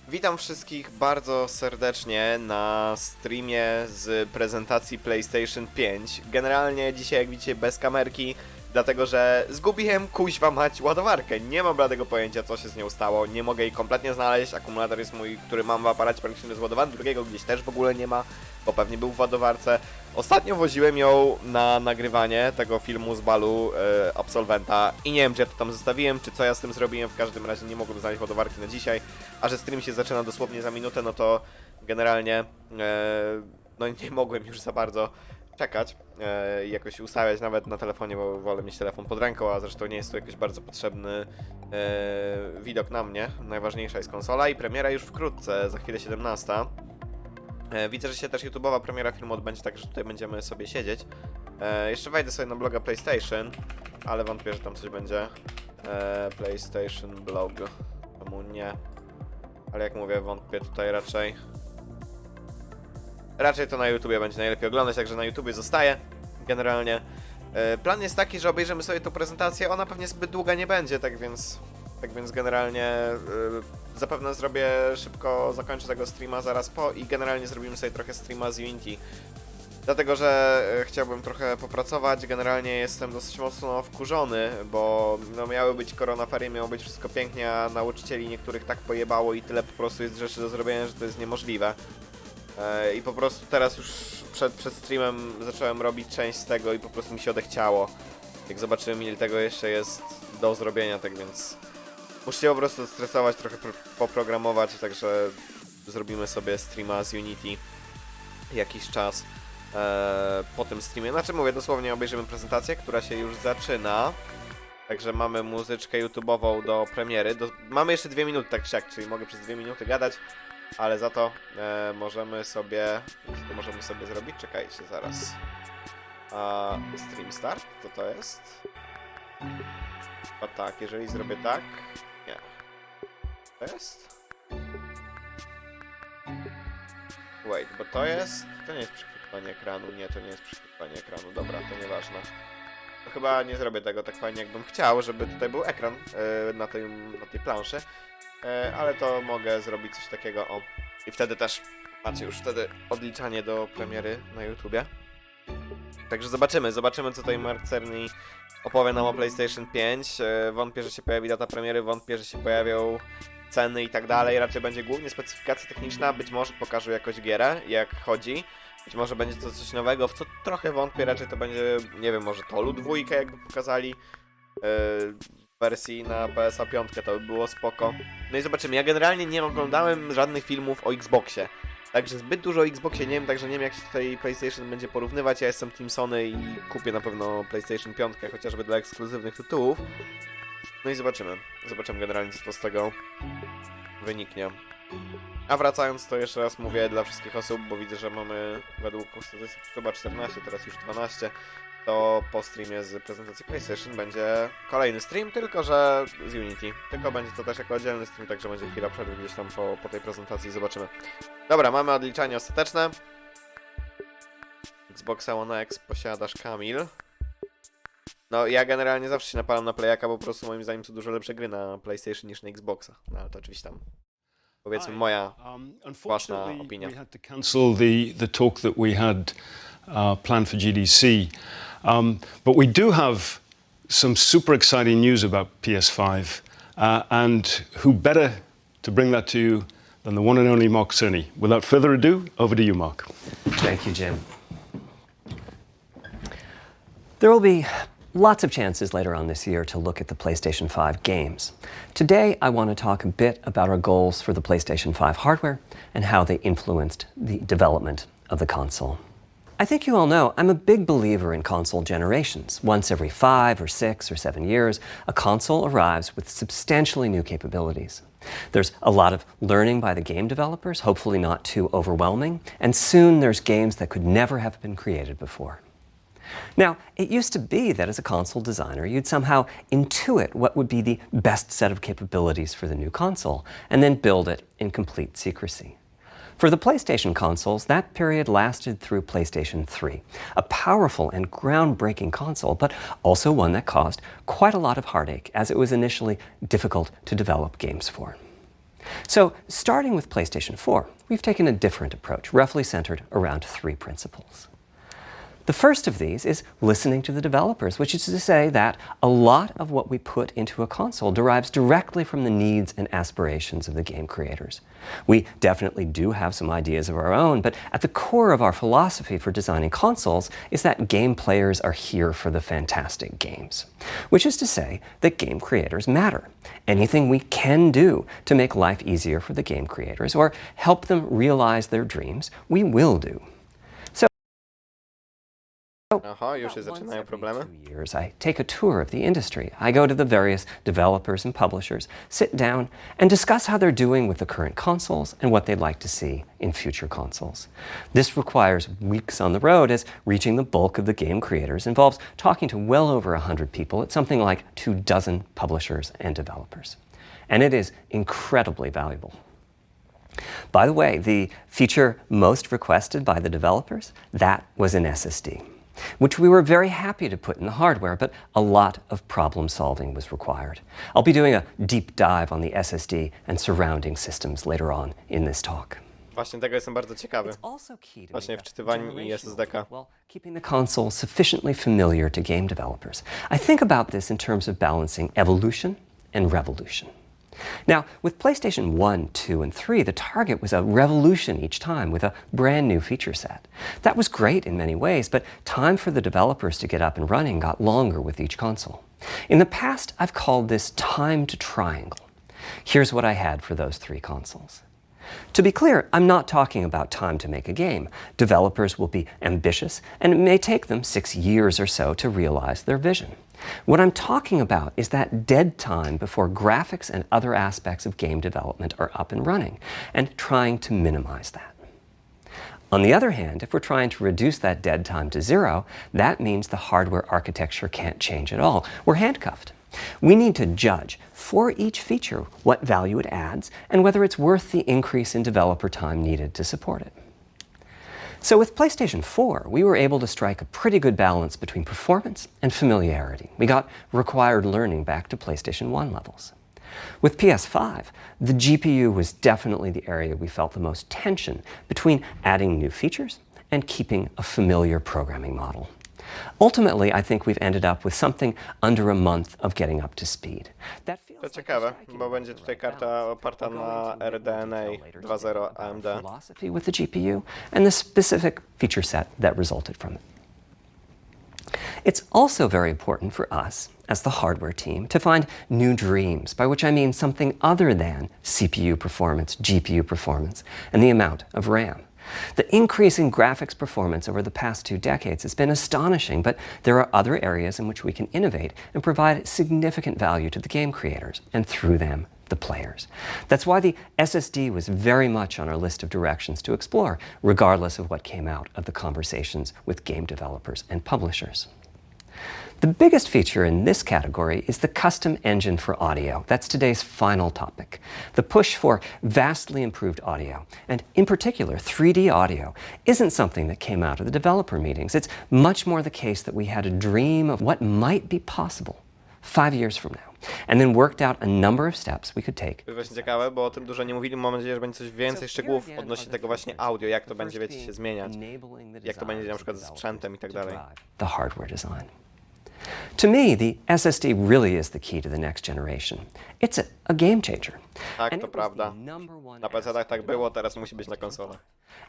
Witam wszystkich bardzo serdecznie na streamie z prezentacji PlayStation 5. Generalnie dzisiaj, jak widzicie, bez kamerki, dlatego że zgubiłem kuźwa mać ładowarkę. Nie mam bladego pojęcia, co się z nią stało, nie mogę jej kompletnie znaleźć. Akumulator jest mój, który mam w aparacie, praktycznie rozładowany, drugiego gdzieś też w ogóle nie ma, bo pewnie był w ładowarce. Ostatnio woziłem ją na nagrywanie tego filmu z balu absolwenta i nie wiem, czy ja to tam zostawiłem, czy co ja z tym zrobiłem. W każdym razie nie mogłem znaleźć ładowarki na dzisiaj, a że stream się zaczyna dosłownie za minutę, no to generalnie no nie mogłem już za bardzo czekać i jakoś ustawiać nawet na telefonie, bo wolę mieć telefon pod ręką, a zresztą nie jest to jakiś bardzo potrzebny widok na mnie. Najważniejsza jest konsola i premiera już wkrótce, za chwilę 17. Widzę, że się też YouTube'owa premiera filmu odbędzie, także tutaj będziemy sobie siedzieć. Jeszcze wejdę sobie na bloga PlayStation, ale wątpię, że tam coś będzie. PlayStation blog, czemu nie? Ale jak mówię, wątpię tutaj raczej. Raczej to na YouTubie będzie najlepiej oglądać, także na YouTubie zostaje. Generalnie plan jest taki, że obejrzymy sobie tą prezentację, ona pewnie zbyt długa nie będzie, tak więc generalnie zapewne zrobię szybko, zakończę tego streama zaraz po i generalnie zrobimy sobie trochę streama z Unity. Dlatego, że chciałbym trochę popracować, generalnie jestem dosyć mocno wkurzony, bo no, miały być koronaferie, miało być wszystko pięknie, a nauczycieli niektórych tak pojebało i tyle po prostu jest rzeczy do zrobienia, że to jest niemożliwe. I po prostu teraz już przed streamem zacząłem robić część z tego i po prostu mi się odechciało. Jak zobaczyłem, ile tego jeszcze jest do zrobienia, tak więc muszę się po prostu stresować, trochę poprogramować, także zrobimy sobie streama z Unity jakiś czas po tym streamie. Znaczy mówię, dosłownie obejrzymy prezentację, która się już zaczyna. Także mamy muzyczkę YouTube'ową do premiery. Mamy jeszcze 2 minuty, tak czy siak, czyli mogę przez 2 minuty gadać, ale za to możemy sobie zrobić. Czekajcie, zaraz. Stream start? Co to jest? A tak, jeżeli zrobię tak... Nie. To jest? Wait, bo to jest... To nie jest przechwytywanie ekranu. Nie, to nie jest przechwytywanie ekranu. Dobra, to nieważne. To chyba nie zrobię tego tak fajnie, jakbym chciał, żeby tutaj był ekran na tej planszy. Ale to mogę zrobić coś takiego, o. I wtedy też, macie już wtedy odliczanie do premiery na YouTubie. Także zobaczymy, co tutaj Mark Cerny opowie nam o PlayStation 5. Wątpię, że się pojawi data premiery, wątpię, że się pojawią ceny i tak dalej. Raczej będzie głównie specyfikacja techniczna, być może pokażą jakoś gierę, jak chodzi. Być może będzie to coś nowego, w co trochę wątpię, raczej to będzie, nie wiem, może Tolu 2 jakby pokazali. Wersji na PSA 5, to by było spoko. No i zobaczymy, ja generalnie nie oglądałem żadnych filmów o Xboxie. Także zbyt dużo o Xboxie nie wiem, także nie wiem, jak się tutaj PlayStation będzie porównywać. Ja jestem Team Sony i kupię na pewno PlayStation 5, chociażby dla ekskluzywnych tytułów. No i zobaczymy. Zobaczymy generalnie, co z tego wyniknie. A wracając, to jeszcze raz mówię dla wszystkich osób, bo widzę, że mamy według statystyk chyba 14, teraz już 12. To po streamie z prezentacji PlayStation będzie kolejny stream, tylko że z Unity. Tylko będzie to też jako oddzielny stream, także będzie chwila przerwy gdzieś tam po tej prezentacji, zobaczymy. Dobra, mamy odliczanie ostateczne. Xboxa One X posiadasz, Kamil. No, ja generalnie zawsze się napalam na Playaka, bo po prostu moim zdaniem są dużo lepsze gry na PlayStation niż na Xboxa. No, ale to oczywiście tam, powiedzmy, moja własna opinia. We had to cancel the talk that we had planned for GDC. But we do have some super exciting news about PS5, and who better to bring that to you than the one and only Mark Cerny. Without further ado, over to you, Mark. Thank you, Jim. There will be lots of chances later on this year to look at the PlayStation 5 games. Today, I want to talk a bit about our goals for the PlayStation 5 hardware and how they influenced the development of the console. I think you all know I'm a big believer in console generations. Once every 5 or 6 or 7 years, a console arrives with substantially new capabilities. There's a lot of learning by the game developers, hopefully not too overwhelming, and soon there's games that could never have been created before. Now, it used to be that as a console designer, you'd somehow intuit what would be the best set of capabilities for the new console, and then build it in complete secrecy. For the PlayStation consoles, that period lasted through PlayStation 3, a powerful and groundbreaking console, but also one that caused quite a lot of heartache, as it was initially difficult to develop games for. So, starting with PlayStation 4, we've taken a different approach, roughly centered around 3 principles. The first of these is listening to the developers, which is to say that a lot of what we put into a console derives directly from the needs and aspirations of the game creators. We definitely do have some ideas of our own, but at the core of our philosophy for designing consoles is that game players are here for the fantastic games, which is to say that game creators matter. Anything we can do to make life easier for the game creators or help them realize their dreams, we will do. Aha, już się zaczynają problemy. Years, I take a tour of the industry. I go to the various developers and publishers, sit down, and discuss how they're doing with the current consoles and what they'd like to see in future consoles. This requires weeks on the road, as reaching the bulk of the game creators involves talking to well over 100 people at something like 24 publishers and developers. And it is incredibly valuable. By the way, the feature most requested by the developers, that was an SSD, which we were very happy to put in the hardware, but a lot of problem solving was required. I'll be doing a deep dive on the SSD and surrounding systems later on in this talk. Właśnie tego jestem bardzo ciekawy. Właśnie wczytywanie i SSD-ka. Keeping the console sufficiently familiar to game developers. I think about this in terms of balancing evolution and revolution. Now, with PlayStation 1, 2, and 3, the target was a revolution each time with a brand new feature set. That was great in many ways, but time for the developers to get up and running got longer with each console. In the past, I've called this time to triangle. Here's what I had for those 3 consoles. To be clear, I'm not talking about time to make a game. Developers will be ambitious, and it may take them 6 years or so to realize their vision. What I'm talking about is that dead time before graphics and other aspects of game development are up and running, and trying to minimize that. On the other hand, if we're trying to reduce that dead time to 0, that means the hardware architecture can't change at all. We're handcuffed. We need to judge for each feature what value it adds and whether it's worth the increase in developer time needed to support it. So with PlayStation 4, we were able to strike a pretty good balance between performance and familiarity. We got required learning back to PlayStation 1 levels. With PS5, the GPU was definitely the area we felt the most tension between adding new features and keeping a familiar programming model. Ultimately, I think we've ended up with something under a month of getting up to speed. To ciekawe, bo będzie tutaj karta oparta na RDNA 2.0 AMD. Philosophy with the GPU and the specific feature set that resulted from it. It's also very important for us, as the hardware team, to find new dreams, by which I mean something other than CPU performance, GPU performance, and the amount of RAM. The increase in graphics performance over the past 2 decades has been astonishing, but there are other areas in which we can innovate and provide significant value to the game creators, and through them, the players. That's why the SSD was very much on our list of directions to explore, regardless of what came out of the conversations with game developers and publishers. The biggest feature in this category is the custom engine for audio. That's today's final topic. The push for vastly improved audio, and in particular 3D audio, isn't something that came out of the developer meetings. It's much more the case that we had a dream of what might be possible 5 years from now, and then worked out a number of steps we could take. To jest właśnie ciekawe, bo o tym dużo nie mówili. Mam nadzieję, że będzie coś więcej szczegółów odnośnie tego właśnie audio, jak to będzie, wiecie, się zmieniać, jak to będzie na przykład ze sprzętem i tak dalej. The hardware design. To me, the SSD really is the key to the next generation. It's a game changer. Tak, to prawda. Na PC-tach tak było, teraz musi być na konsolach.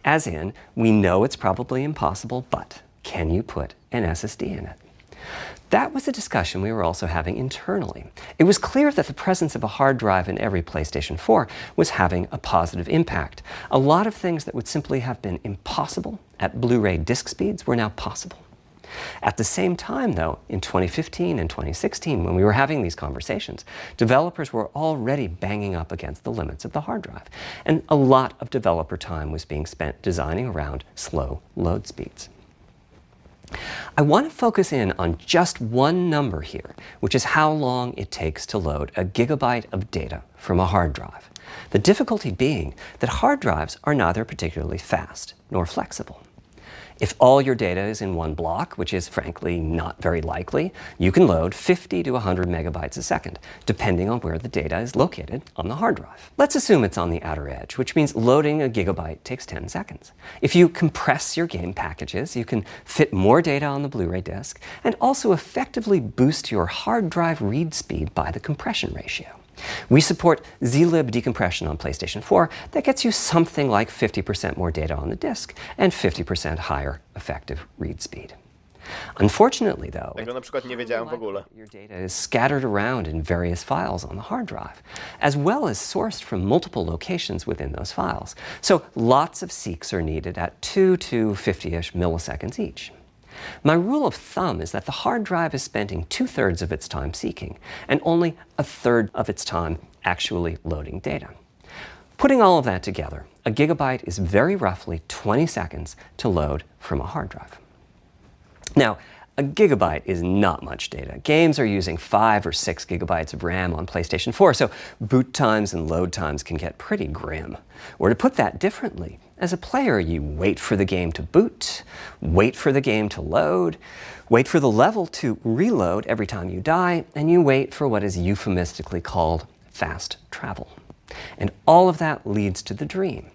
As in, we know it's probably impossible, but can you put an SSD in it? That was a discussion we were also having internally. It was clear that the presence of a hard drive in every PlayStation 4 was having a positive impact. A lot of things that would simply have been impossible at Blu-ray disc speeds were now possible. At the same time, though, in 2015 and 2016, when we were having these conversations, developers were already banging up against the limits of the hard drive, and a lot of developer time was being spent designing around slow load speeds. I want to focus in on just one number here, which is how long it takes to load a gigabyte of data from a hard drive. The difficulty being that hard drives are neither particularly fast nor flexible. If all your data is in one block, which is frankly not very likely, you can load 50 to 100 megabytes a second, depending on where the data is located on the hard drive. Let's assume it's on the outer edge, which means loading a gigabyte takes 10 seconds. If you compress your game packages, you can fit more data on the Blu-ray disc and also effectively boost your hard drive read speed by the compression ratio. We support zlib decompression on PlayStation 4 that gets you something like 50% more data on the disk and 50% higher effective read speed. Unfortunately, though, Tego na przykład nie wiedziałem w ogóle. your data is scattered around in various files on the hard drive, as well as sourced from multiple locations within those files. So lots of seeks are needed at 2 to 50-ish milliseconds each. My rule of thumb is that the hard drive is spending 2/3 of its time seeking and only 1/3 of its time actually loading data. Putting all of that together, a gigabyte is very roughly 20 seconds to load from a hard drive. Now, a gigabyte is not much data. Games are using 5 or 6 gigabytes of RAM on PlayStation 4, so boot times and load times can get pretty grim. Or to put that differently, as a player, you wait for the game to boot, wait for the game to load, wait for the level to reload every time you die, and you wait for what is euphemistically called fast travel. And all of that leads to the dream.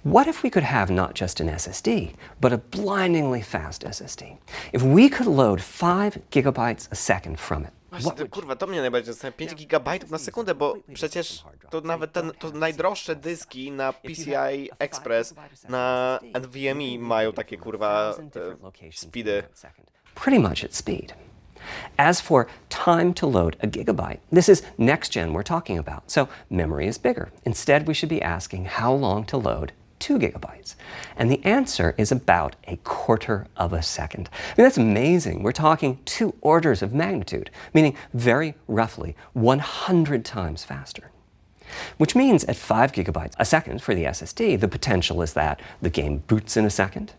What if we could have not just an SSD, but a blindingly fast SSD? If we could load 5 gigabytes a second from it. Właśnie, to, kurwa, to mnie najbardziej zastanawia. 5 gigabajtów na sekundę, bo przecież to nawet to najdroższe dyski na PCI Express, na NVMe mają takie, kurwa, speedy. Pretty much at speed. As for time to load a gigabyte, this is next gen we're talking about, so memory is bigger. Instead, we should be asking how long to load 2 gigabytes. And the answer is about 1/4 of a second. I mean, that's amazing. We're talking 2 orders of magnitude, meaning very roughly 100 times faster. Which means at 5 gigabytes a second for the SSD, the potential is that the game boots in a second.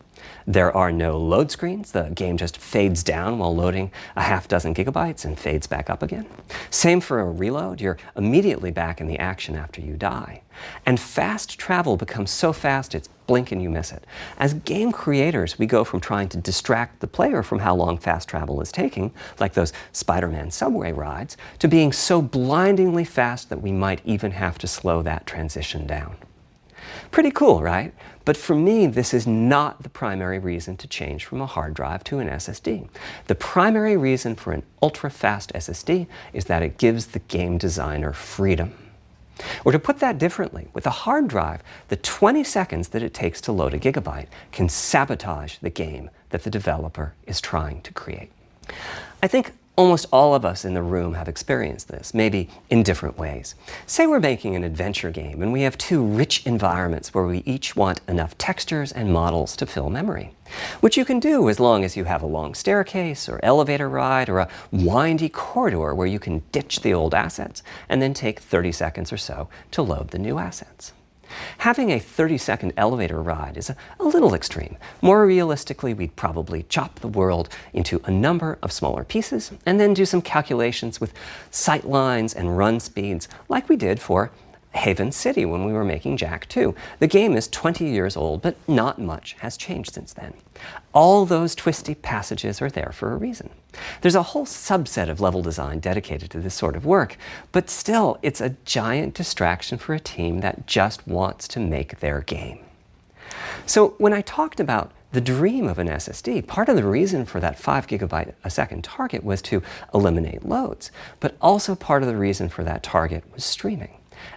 There are no load screens. The game just fades down while loading a half dozen gigabytes and fades back up again. Same for a reload. You're immediately back in the action after you die. And fast travel becomes so fast it's blink and you miss it. As game creators, we go from trying to distract the player from how long fast travel is taking, like those Spider-Man subway rides, to being so blindingly fast that we might even have to slow that transition down. Pretty cool, right? But for me, this is not the primary reason to change from a hard drive to an SSD. The primary reason for an ultra-fast SSD is that it gives the game designer freedom. Or to put that differently, with a hard drive, the 20 seconds that it takes to load a gigabyte can sabotage the game that the developer is trying to create. I think almost all of us in the room have experienced this, maybe in different ways. Say we're making an adventure game and we have 2 rich environments where we each want enough textures and models to fill memory, which you can do as long as you have a long staircase or elevator ride or a windy corridor where you can ditch the old assets and then take 30 seconds or so to load the new assets. Having a 30-second elevator ride is a little extreme. More realistically, we'd probably chop the world into a number of smaller pieces and then do some calculations with sight lines and run speeds like we did for Haven City when we were making Jak 2. The game is 20 years old, but not much has changed since then. All those twisty passages are there for a reason. There's a whole subset of level design dedicated to this sort of work, but still, it's a giant distraction for a team that just wants to make their game. So when I talked about the dream of an SSD, part of the reason for that 5 gigabyte a second target was to eliminate loads, but also part of the reason for that target was streaming.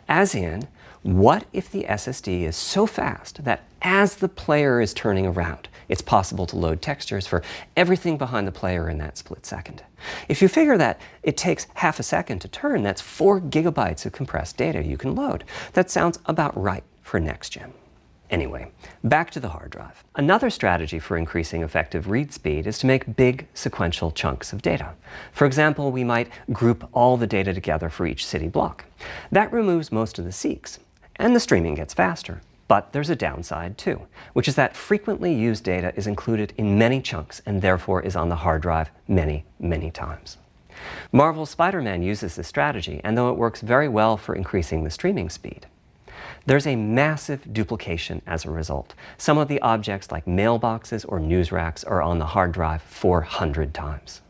As in, what if the SSD is so fast that as the player is turning around, it's possible to load textures for everything behind the player in that split second? If you figure that it takes half a second to turn, that's 4 gigabytes of compressed data you can load. That sounds about right for next gen. Anyway, back to the hard drive. Another strategy for increasing effective read speed is to make big sequential chunks of data. For example, we might group all the data together for each city block. That removes most of the seeks, and the streaming gets faster. But there's a downside too, which is that frequently used data is included in many chunks and therefore is on the hard drive many, many times. Marvel's Spider-Man uses this strategy, and though it works very well for increasing the streaming speed, There's a massive duplication as a result. Some of the objects like mailboxes or news racks are on the hard drive 400 times.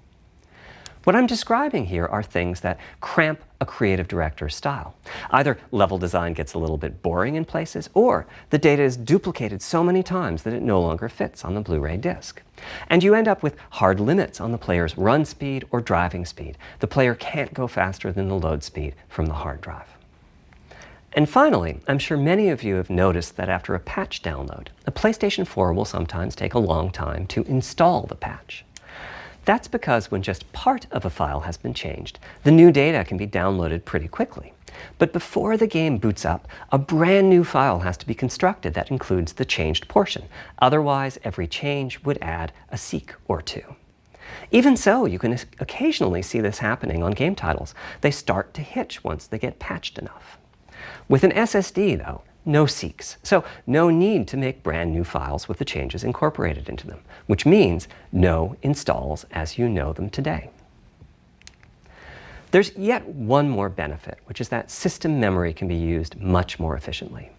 What I'm describing here are things that cramp a creative director's style. Either level design gets a little bit boring in places, or the data is duplicated so many times that it no longer fits on the Blu-ray disc. And you end up with hard limits on the player's run speed or driving speed. The player can't go faster than the load speed from the hard drive. And finally, I'm sure many of you have noticed that after a patch download, a PlayStation 4 will sometimes take a long time to install the patch. That's because when just part of a file has been changed, the new data can be downloaded pretty quickly. But before the game boots up, a brand new file has to be constructed that includes the changed portion. Otherwise, every change would add a seek or two. Even so, you can occasionally see this happening on game titles. They start to hitch once they get patched enough. With an SSD, though, no seeks, so no need to make brand new files with the changes incorporated into them, which means no installs as you know them today. There's yet one more benefit, which is that system memory can be used much more efficiently.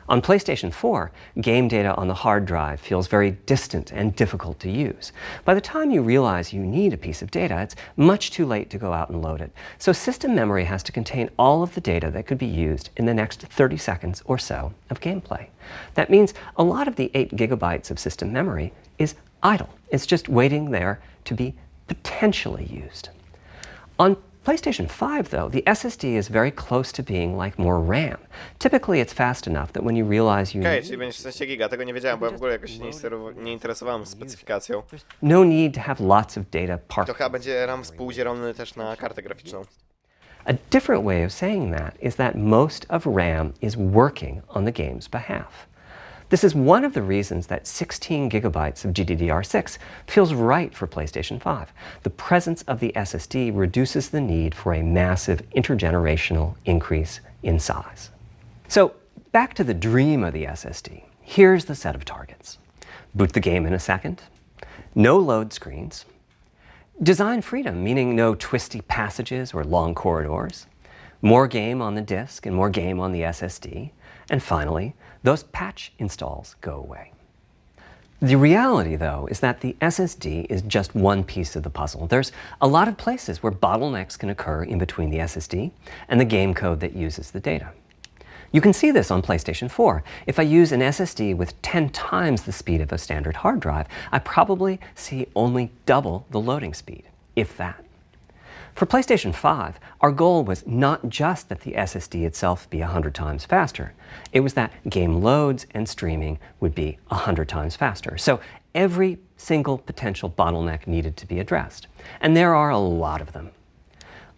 On PlayStation 4, game data on the hard drive feels very distant and difficult to use. By the time you realize you need a piece of data, it's much too late to go out and load it. So system memory has to contain all of the data that could be used in the next 30 seconds or so of gameplay. That means a lot of the 8 gigabytes of system memory is idle. It's just waiting there to be potentially used. On PlayStation 5, though, the SSD is very close to being like more RAM. Typically, it's fast enough that when you realize you Okej, czyli będzie 16 giga, tego nie wiedziałem, bo ja w ogóle jakoś się nie interesowałem specyfikacją. no need to have lots of data To parked. chyba będzie RAM współdzielony też na kartę graficzną. A different way of saying that is that most of RAM is working on the game's behalf. This is one of the reasons that 16 gigabytes of GDDR6 feels right for PlayStation 5. The presence of the SSD reduces the need for a massive intergenerational increase in size. So back to the dream of the SSD. Here's the set of targets. Boot the game in a second, no load screens, design freedom, meaning no twisty passages or long corridors, more game on the disk and more game on the SSD, and finally, those patch installs go away. The reality, though, is that the SSD is just one piece of the puzzle. There's a lot of places where bottlenecks can occur in between the SSD and the game code that uses the data. You can see this on PlayStation 4. If I use an SSD with 10 times the speed of a standard hard drive, I probably see only double the loading speed, if that. For PlayStation 5, our goal was not just that the SSD itself be 100 times faster. It was that game loads and streaming would be 100 times faster. So every single potential bottleneck needed to be addressed. And there are a lot of them.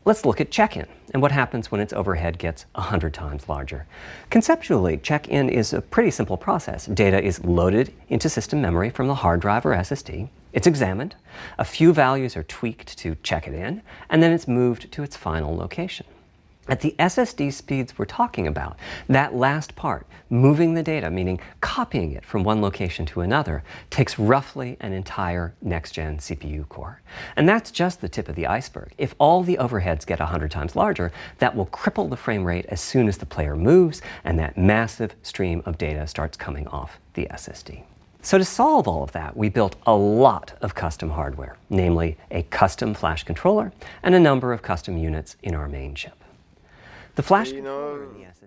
Let's look at check-in and what happens when its overhead gets 100 times larger. Conceptually, check-in is a pretty simple process. Data is loaded into system memory from the hard drive or SSD. It's examined, a few values are tweaked to check it in, and then it's moved to its final location. At the SSD speeds we're talking about, that last part, moving the data, meaning copying it from one location to another, takes roughly an entire next-gen CPU core. And that's just the tip of the iceberg. If all the overheads get 100 times larger, that will cripple the frame rate as soon as the player moves, and that massive stream of data starts coming off the SSD. So to solve all of that, we built a lot of custom hardware, namely a custom flash controller and a number of custom units in our main chip. The flash I no,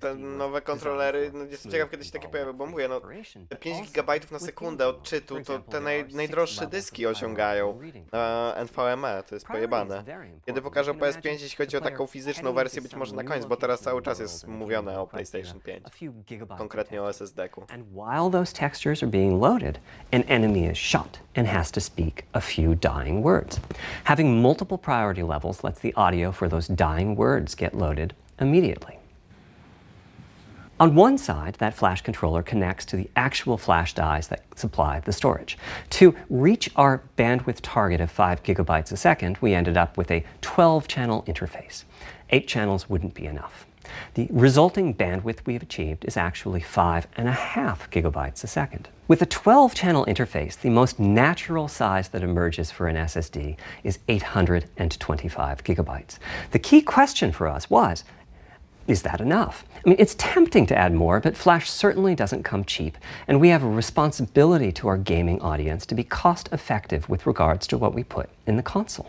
te nowe kontrolery, no jestem ciekaw kiedy się takie pojawią, bo mówię, no te 5 GB na sekundę odczytu, to te najdroższe dyski osiągają na NVMe, to jest pojebane. Kiedy pokażę PS5, jeśli chodzi o taką fizyczną wersję, być może na koniec, bo teraz cały czas jest mówione o PlayStation 5, konkretnie o SSD-ku. And while those textures are being loaded, an enemy is shot and has to speak a few dying words. Having multiple priority levels lets the audio for those dying words get loaded immediately. On one side, that flash controller connects to the actual flash dies that supply the storage. To reach our bandwidth target of 5 gigabytes a second, we ended up with a 12-channel interface. 8 channels wouldn't be enough. The resulting bandwidth we've achieved is actually 5.5 gigabytes a second. With a 12-channel interface, the most natural size that emerges for an SSD is 825 gigabytes. The key question for us was, is that enough? I mean, it's tempting to add more, but Flash certainly doesn't come cheap, and we have a responsibility to our gaming audience to be cost-effective with regards to what we put in the console.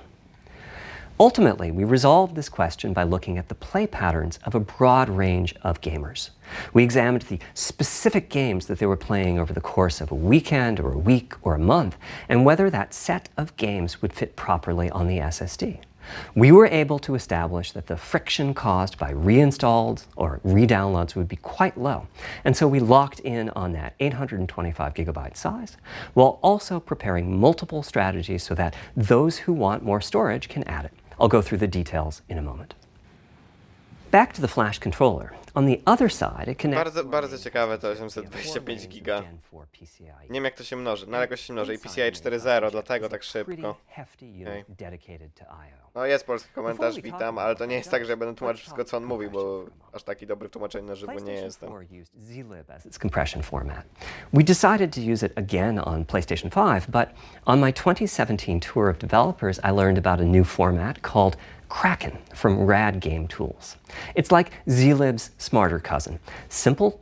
Ultimately, we resolved this question by looking at the play patterns of a broad range of gamers. We examined the specific games that they were playing over the course of a weekend or a week or a month, and whether that set of games would fit properly on the SSD. We were able to establish that the friction caused by reinstalls or re-downloads would be quite low, and so we locked in on that 825 gigabyte size, while also preparing multiple strategies so that those who want more storage can add it. I'll go through the details in a moment. Back to the Flash controller. On the other side, it connects... Bardzo ciekawe to 825 giga. Nie wiem jak to się mnoży, no ale jakoś się mnoży i PCI 4.0, dlatego tak szybko. Okay. No jest polski komentarz, witam, ale to nie jest tak, że ja będę tłumaczył wszystko co on mówi, bo aż taki dobry tłumaczeń na żywo nie jestem. We decided to use it again on PlayStation 5, but on my 2017 tour of developers, I learned about a new format called Kraken from Rad Game Tools. It's like zlib's smarter cousin. Simple,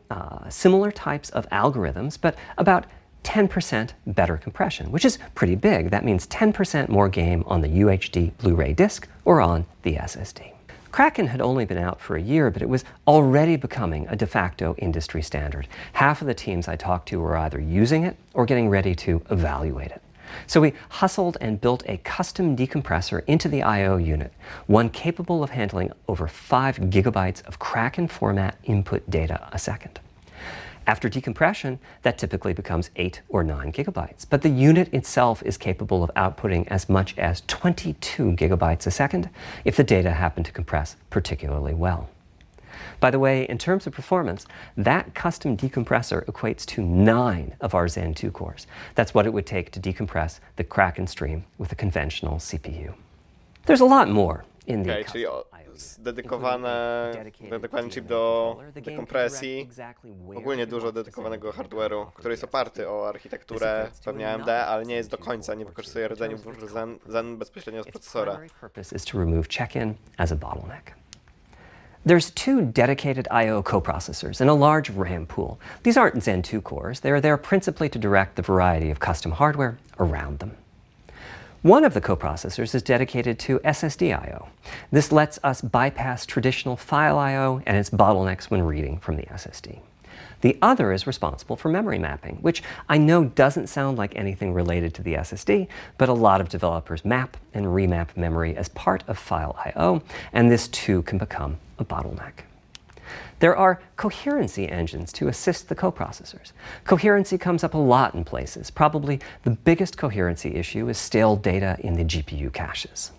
similar types of algorithms, but about 10% better compression, which is pretty big. That means 10% more game on the UHD Blu-ray disc or on the SSD. Kraken had only been out for a year, but it was already becoming a de facto industry standard. Half of the teams I talked to were either using it or getting ready to evaluate it. So we hustled and built a custom decompressor into the I/O unit, one capable of handling over 5 gigabytes of Kraken format input data a second. After decompression, that typically becomes 8 or 9 gigabytes, but the unit itself is capable of outputting as much as 22 gigabytes a second if the data happen to compress particularly well. By the way, in terms of performance, that custom decompressor equates to 9 of our Zen 2 cores. That's what it would take to decompress the Kraken stream with a conventional CPU. There's a lot more in the czyli dedykowany chip do dekompresji, ogólnie dużo dedykowanego hardware'u, który jest oparty o architekturę pewnie AMD, ale nie jest do końca, nie wykorzystuje rdzeniów Zen bezpośrednio z procesora. There's 2 dedicated I/O coprocessors and a large RAM pool. These aren't Zen 2 cores. They're there principally to direct the variety of custom hardware around them. One of the coprocessors is dedicated to SSD I/O. This lets us bypass traditional file I/O and its bottlenecks when reading from the SSD. The other is responsible for memory mapping, which I know doesn't sound like anything related to the SSD, but a lot of developers map and remap memory as part of file I/O, and this too can become a bottleneck. There are coherency engines to assist the coprocessors. Coherency comes up a lot in places. Probably the biggest coherency issue is stale data in the GPU caches.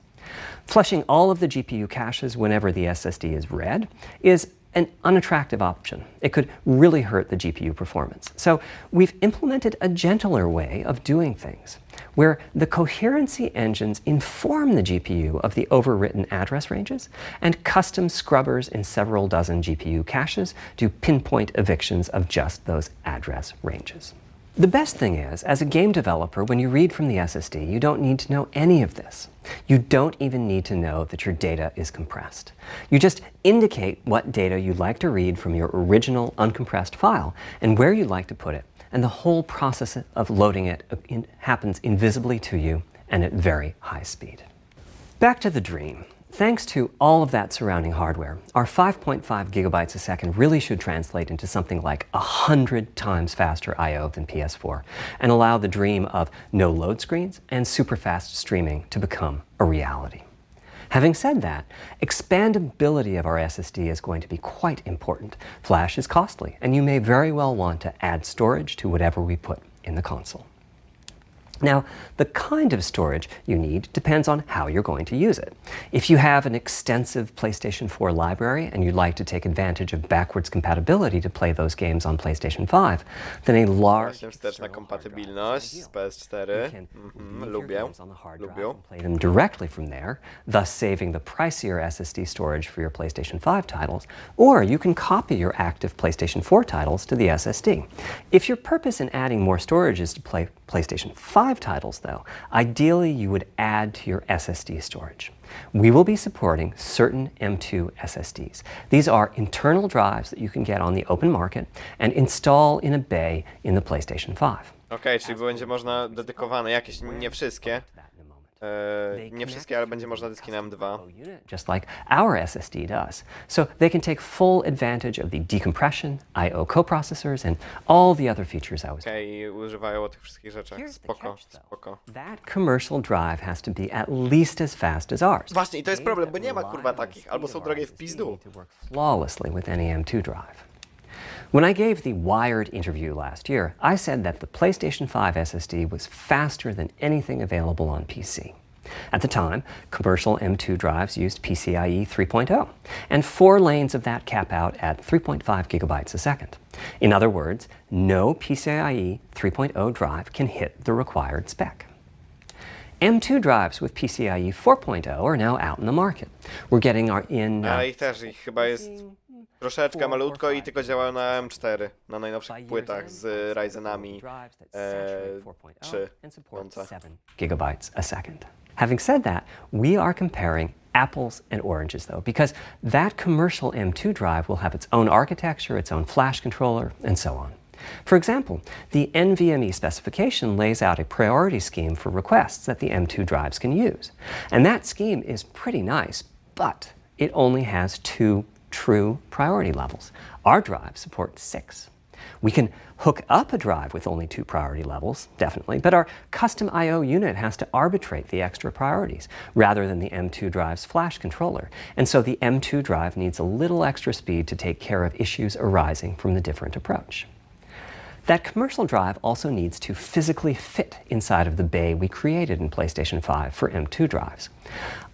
Flushing all of the GPU caches whenever the SSD is read is an unattractive option. It could really hurt the GPU performance. So we've implemented a gentler way of doing things, where the coherency engines inform the GPU of the overwritten address ranges, and custom scrubbers in several dozen GPU caches do pinpoint evictions of just those address ranges. The best thing is, as a game developer, when you read from the SSD, you don't need to know any of this. You don't even need to know that your data is compressed. You just indicate what data you'd like to read from your original uncompressed file and where you'd like to put it, and the whole process of loading it happens invisibly to you and at very high speed. Back to the dream. Thanks to all of that surrounding hardware, our 5.5 gigabytes a second really should translate into something like 100 times faster I/O than PS4 and allow the dream of no load screens and super fast streaming to become a reality. Having said that, expandability of our SSD is going to be quite important. Flash is costly, and you may very well want to add storage to whatever we put in the console. Now, the kind of storage you need depends on how you're going to use it. If you have an extensive PlayStation 4 library and you'd like to take advantage of backwards compatibility to play those games on PlayStation 5, then a large wsteczna kompatybilność z PS4. Lubię. play them directly from there, thus saving the pricier SSD storage for your PlayStation 5 titles, or you can copy your active PlayStation 4 titles to the SSD. If your purpose in adding more storage is to play PlayStation 5 5 titles, though, ideally you would add to your SSD storage. We will be supporting certain M2 SSDs. These are internal drives that you can get on the open market and install in a bay in the PlayStation 5. Okej, czyli będzie można dedykowane jakieś, nie wszystkie. Nie wszystkie, ale będzie można dyski na M2. Just like our SSD does. So they can take full advantage of the decompression, I/O coprocessors, and all the other features I was. Okej, używają tych wszystkich rzeczach. Spoko, spoko. That commercial drive has to be at least as fast as ours. Właśnie, i to jest problem, bo nie ma kurwa takich, albo są drogie w pizdu. Flawlessly with any M2 drive. When I gave the Wired interview last year, I said that the PlayStation 5 SSD was faster than anything available on PC. At the time, commercial M2 drives used PCIe 3.0, and 4 lanes of that cap out at 3.5 gigabytes a second. In other words, no PCIe 3.0 drive can hit the required spec. M2 drives with PCIe 4.0 are now out in the market. We're getting our Ale ich chyba jest troszeczkę malutko i tylko działają na M4, na najnowszych płytach z Ryzenami 3. gigabytes a second. Having said that, we are comparing apples and oranges, though, because that commercial M2 drive will have its own architecture, its own flash controller, and so on. For example, the NVMe specification lays out a priority scheme for requests that the M2 drives can use. And that scheme is pretty nice, but it only has 2 true priority levels. Our drive supports 6. We can hook up a drive with only 2 priority levels, definitely, but our custom I/O unit has to arbitrate the extra priorities rather than the M2 drive's flash controller. And so the M2 drive needs a little extra speed to take care of issues arising from the different approach. That commercial drive also needs to physically fit inside of the bay we created in PlayStation 5 for M2 drives.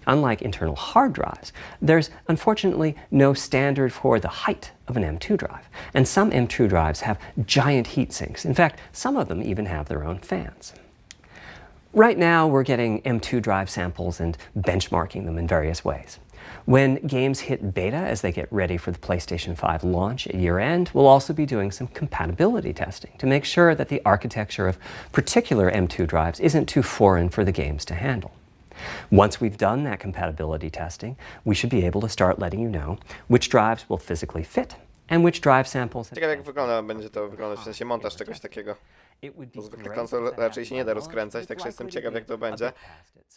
Unlike internal hard drives, there's unfortunately no standard for the height of an M2 drive, and some M2 drives have giant heat sinks. In fact, some of them even have their own fans. Right now, we're getting M2 drive samples and benchmarking them in various ways. When games hit beta as they get ready for the PlayStation 5 launch at year-end, we'll also be doing some compatibility testing to make sure that the architecture of particular M2 drives isn't too foreign for the games to handle. Once we've done that compatibility testing, we should be able to start letting you know which drives will physically fit and which drive samples. Ciekawe jak będzie to wyglądać, w sensie montaż czegoś takiego. Bo zwykle konsol raczej się nie da rozkręcać, także jestem ciekaw jak to będzie.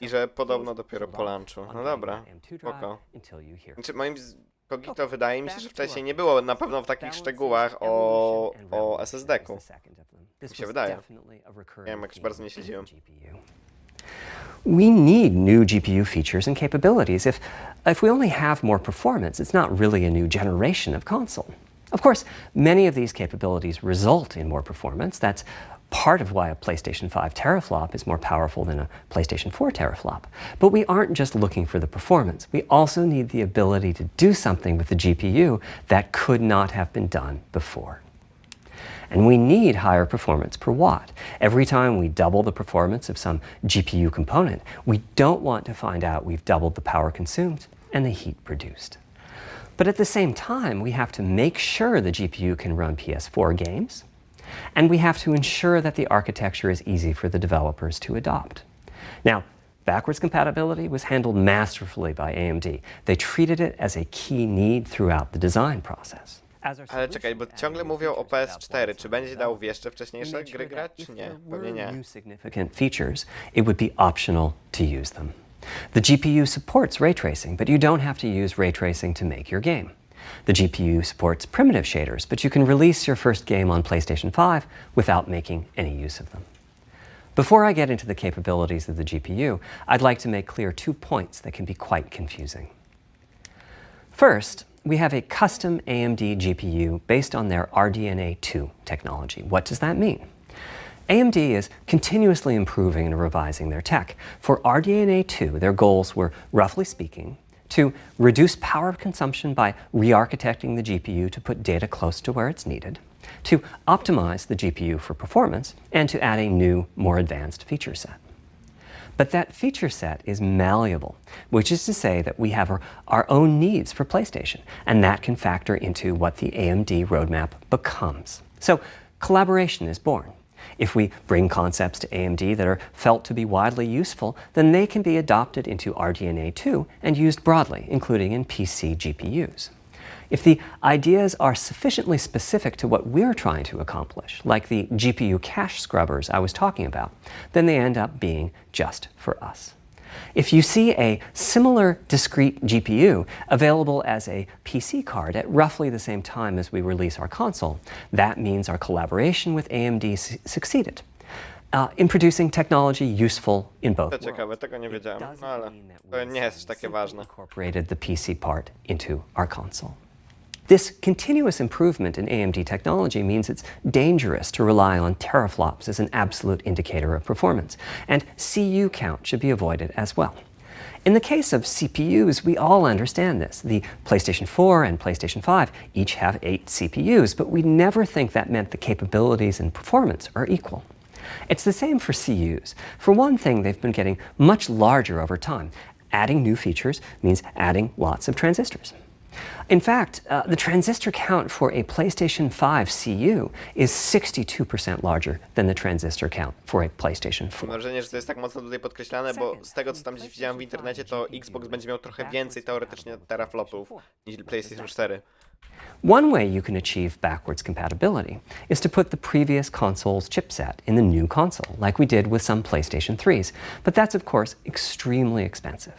I że podobno dopiero po launchu. No dobra, spoko. Znaczy, Kogito wydaje mi się, że wcześniej nie było na pewno w takich szczegółach o SSD-ku. Mi się wydaje. Nie wiem, jakoś bardzo nie śledziłem. We need new GPU features and capabilities. If we only have more performance, it's not really a new generation of console. Of course, many of these capabilities result in more performance. That's part of why a PlayStation 5 teraflop is more powerful than a PlayStation 4 teraflop. But we aren't just looking for the performance. We also need the ability to do something with the GPU that could not have been done before. And we need higher performance per watt. Every time we double the performance of some GPU component, we don't want to find out we've doubled the power consumed and the heat produced. But at the same time, we have to make sure the GPU can run PS4 games, and we have to ensure that the architecture is easy for the developers to adopt. Now, backwards compatibility was handled masterfully by AMD. They treated it as a key need throughout the design process. Ale czekaj, bo ciągle mówią o PS4. Czy będzie dał w jeszcze wcześniejsze gry grać, czy nie? Pewnie nie. Significant features, it would be optional to use them. The GPU supports ray tracing, but you don't have to use ray tracing to make your game. The GPU supports primitive shaders, but you can release your first game on PlayStation 5 without making any use of them. Before I get into the capabilities of the GPU, I'd like to make clear 2 points that can be quite confusing. First, we have a custom AMD GPU based on their RDNA 2 technology. What does that mean? AMD is continuously improving and revising their tech. For RDNA 2, their goals were, roughly speaking, to reduce power consumption by re-architecting the GPU to put data close to where it's needed, to optimize the GPU for performance, and to add a new, more advanced feature set. But that feature set is malleable, which is to say that we have our own needs for PlayStation, and that can factor into what the AMD roadmap becomes. So collaboration is born. If we bring concepts to AMD that are felt to be widely useful, then they can be adopted into RDNA 2 and used broadly, including in PC GPUs. If the ideas are sufficiently specific to what we're trying to accomplish, like the GPU cache scrubbers I was talking about, then they end up being just for us. If you see a similar discrete GPU available as a PC card at roughly the same time as we release our console, that means our collaboration with AMD succeeded in producing technology useful in both To ciekawe, tego nie wiedziałem, no ale to nie jest takie ważne. Incorporated the PC part into our console. This continuous improvement in AMD technology means it's dangerous to rely on teraflops as an absolute indicator of performance, and CU count should be avoided as well. In the case of CPUs, we all understand this. The PlayStation 4 and PlayStation 5 each have 8 CPUs, but we never think that meant the capabilities and performance are equal. It's the same for CUs. For one thing, they've been getting much larger over time. Adding new features means adding lots of transistors. In fact, the transistor count for a PlayStation 5 CU is 62% larger than the transistor count for a PlayStation 4. Mam wrażenie, że to jest tak mocno tutaj podkreślane, bo z tego, co tam gdzieś widziałem w internecie, to Xbox będzie miał trochę więcej teoretycznie teraflopów niż PlayStation 4. One way you can achieve backwards compatibility is to put the previous console's chipset in the new console, like we did with some PlayStation 3s, but that's of course extremely expensive.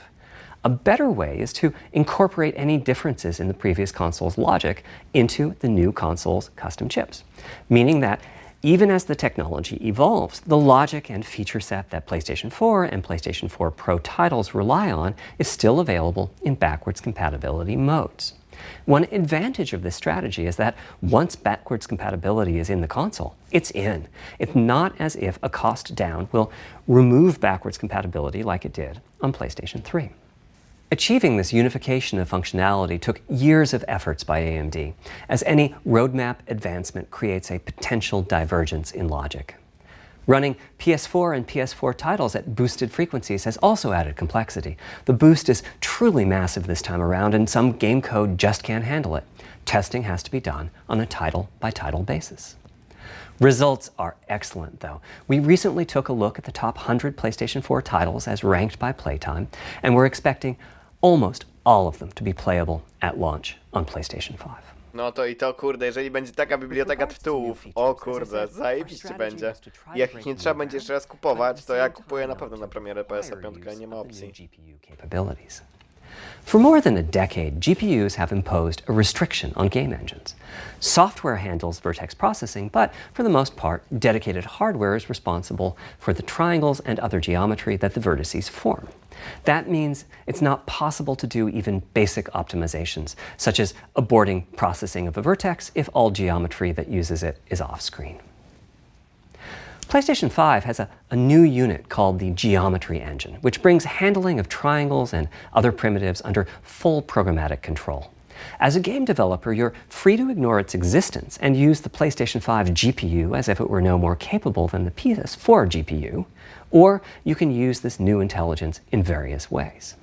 A better way is to incorporate any differences in the previous console's logic into the new console's custom chips, meaning that even as the technology evolves, the logic and feature set that PlayStation 4 and PlayStation 4 Pro titles rely on is still available in backwards compatibility modes. One advantage of this strategy is that once backwards compatibility is in the console, it's in. It's not as if a cost down will remove backwards compatibility like it did on PlayStation 3. Achieving this unification of functionality took years of efforts by AMD, as any roadmap advancement creates a potential divergence in logic. Running PS4 and PS4 titles at boosted frequencies has also added complexity. The boost is truly massive this time around, and some game code just can't handle it. Testing has to be done on a title-by-title basis. Results are excellent, though. We recently took a look at the top 100 PlayStation 4 titles as ranked by playtime, and we're expecting almost all of them to be playable at launch on PlayStation 5. No to i to, kurde, jeżeli będzie taka biblioteka tytułów, o kurde, zajebiście będzie. I jak ich nie trzeba będzie jeszcze raz kupować, to ja kupuję na pewno na premierę PS-a 5, nie ma opcji. For more than a decade, GPUs have imposed a restriction on game engines. Software handles vertex processing, but for the most part, dedicated hardware is responsible for the triangles and other geometry that the vertices form. That means it's not possible to do even basic optimizations, such as aborting processing of a vertex if all geometry that uses it is off-screen. PlayStation 5 has a new unit called the Geometry Engine, which brings handling of triangles and other primitives under full programmatic control. As a game developer, you're free to ignore its existence and use the PlayStation 5 GPU as if it were no more capable than the PS4 GPU, or you can use this new intelligence in various ways.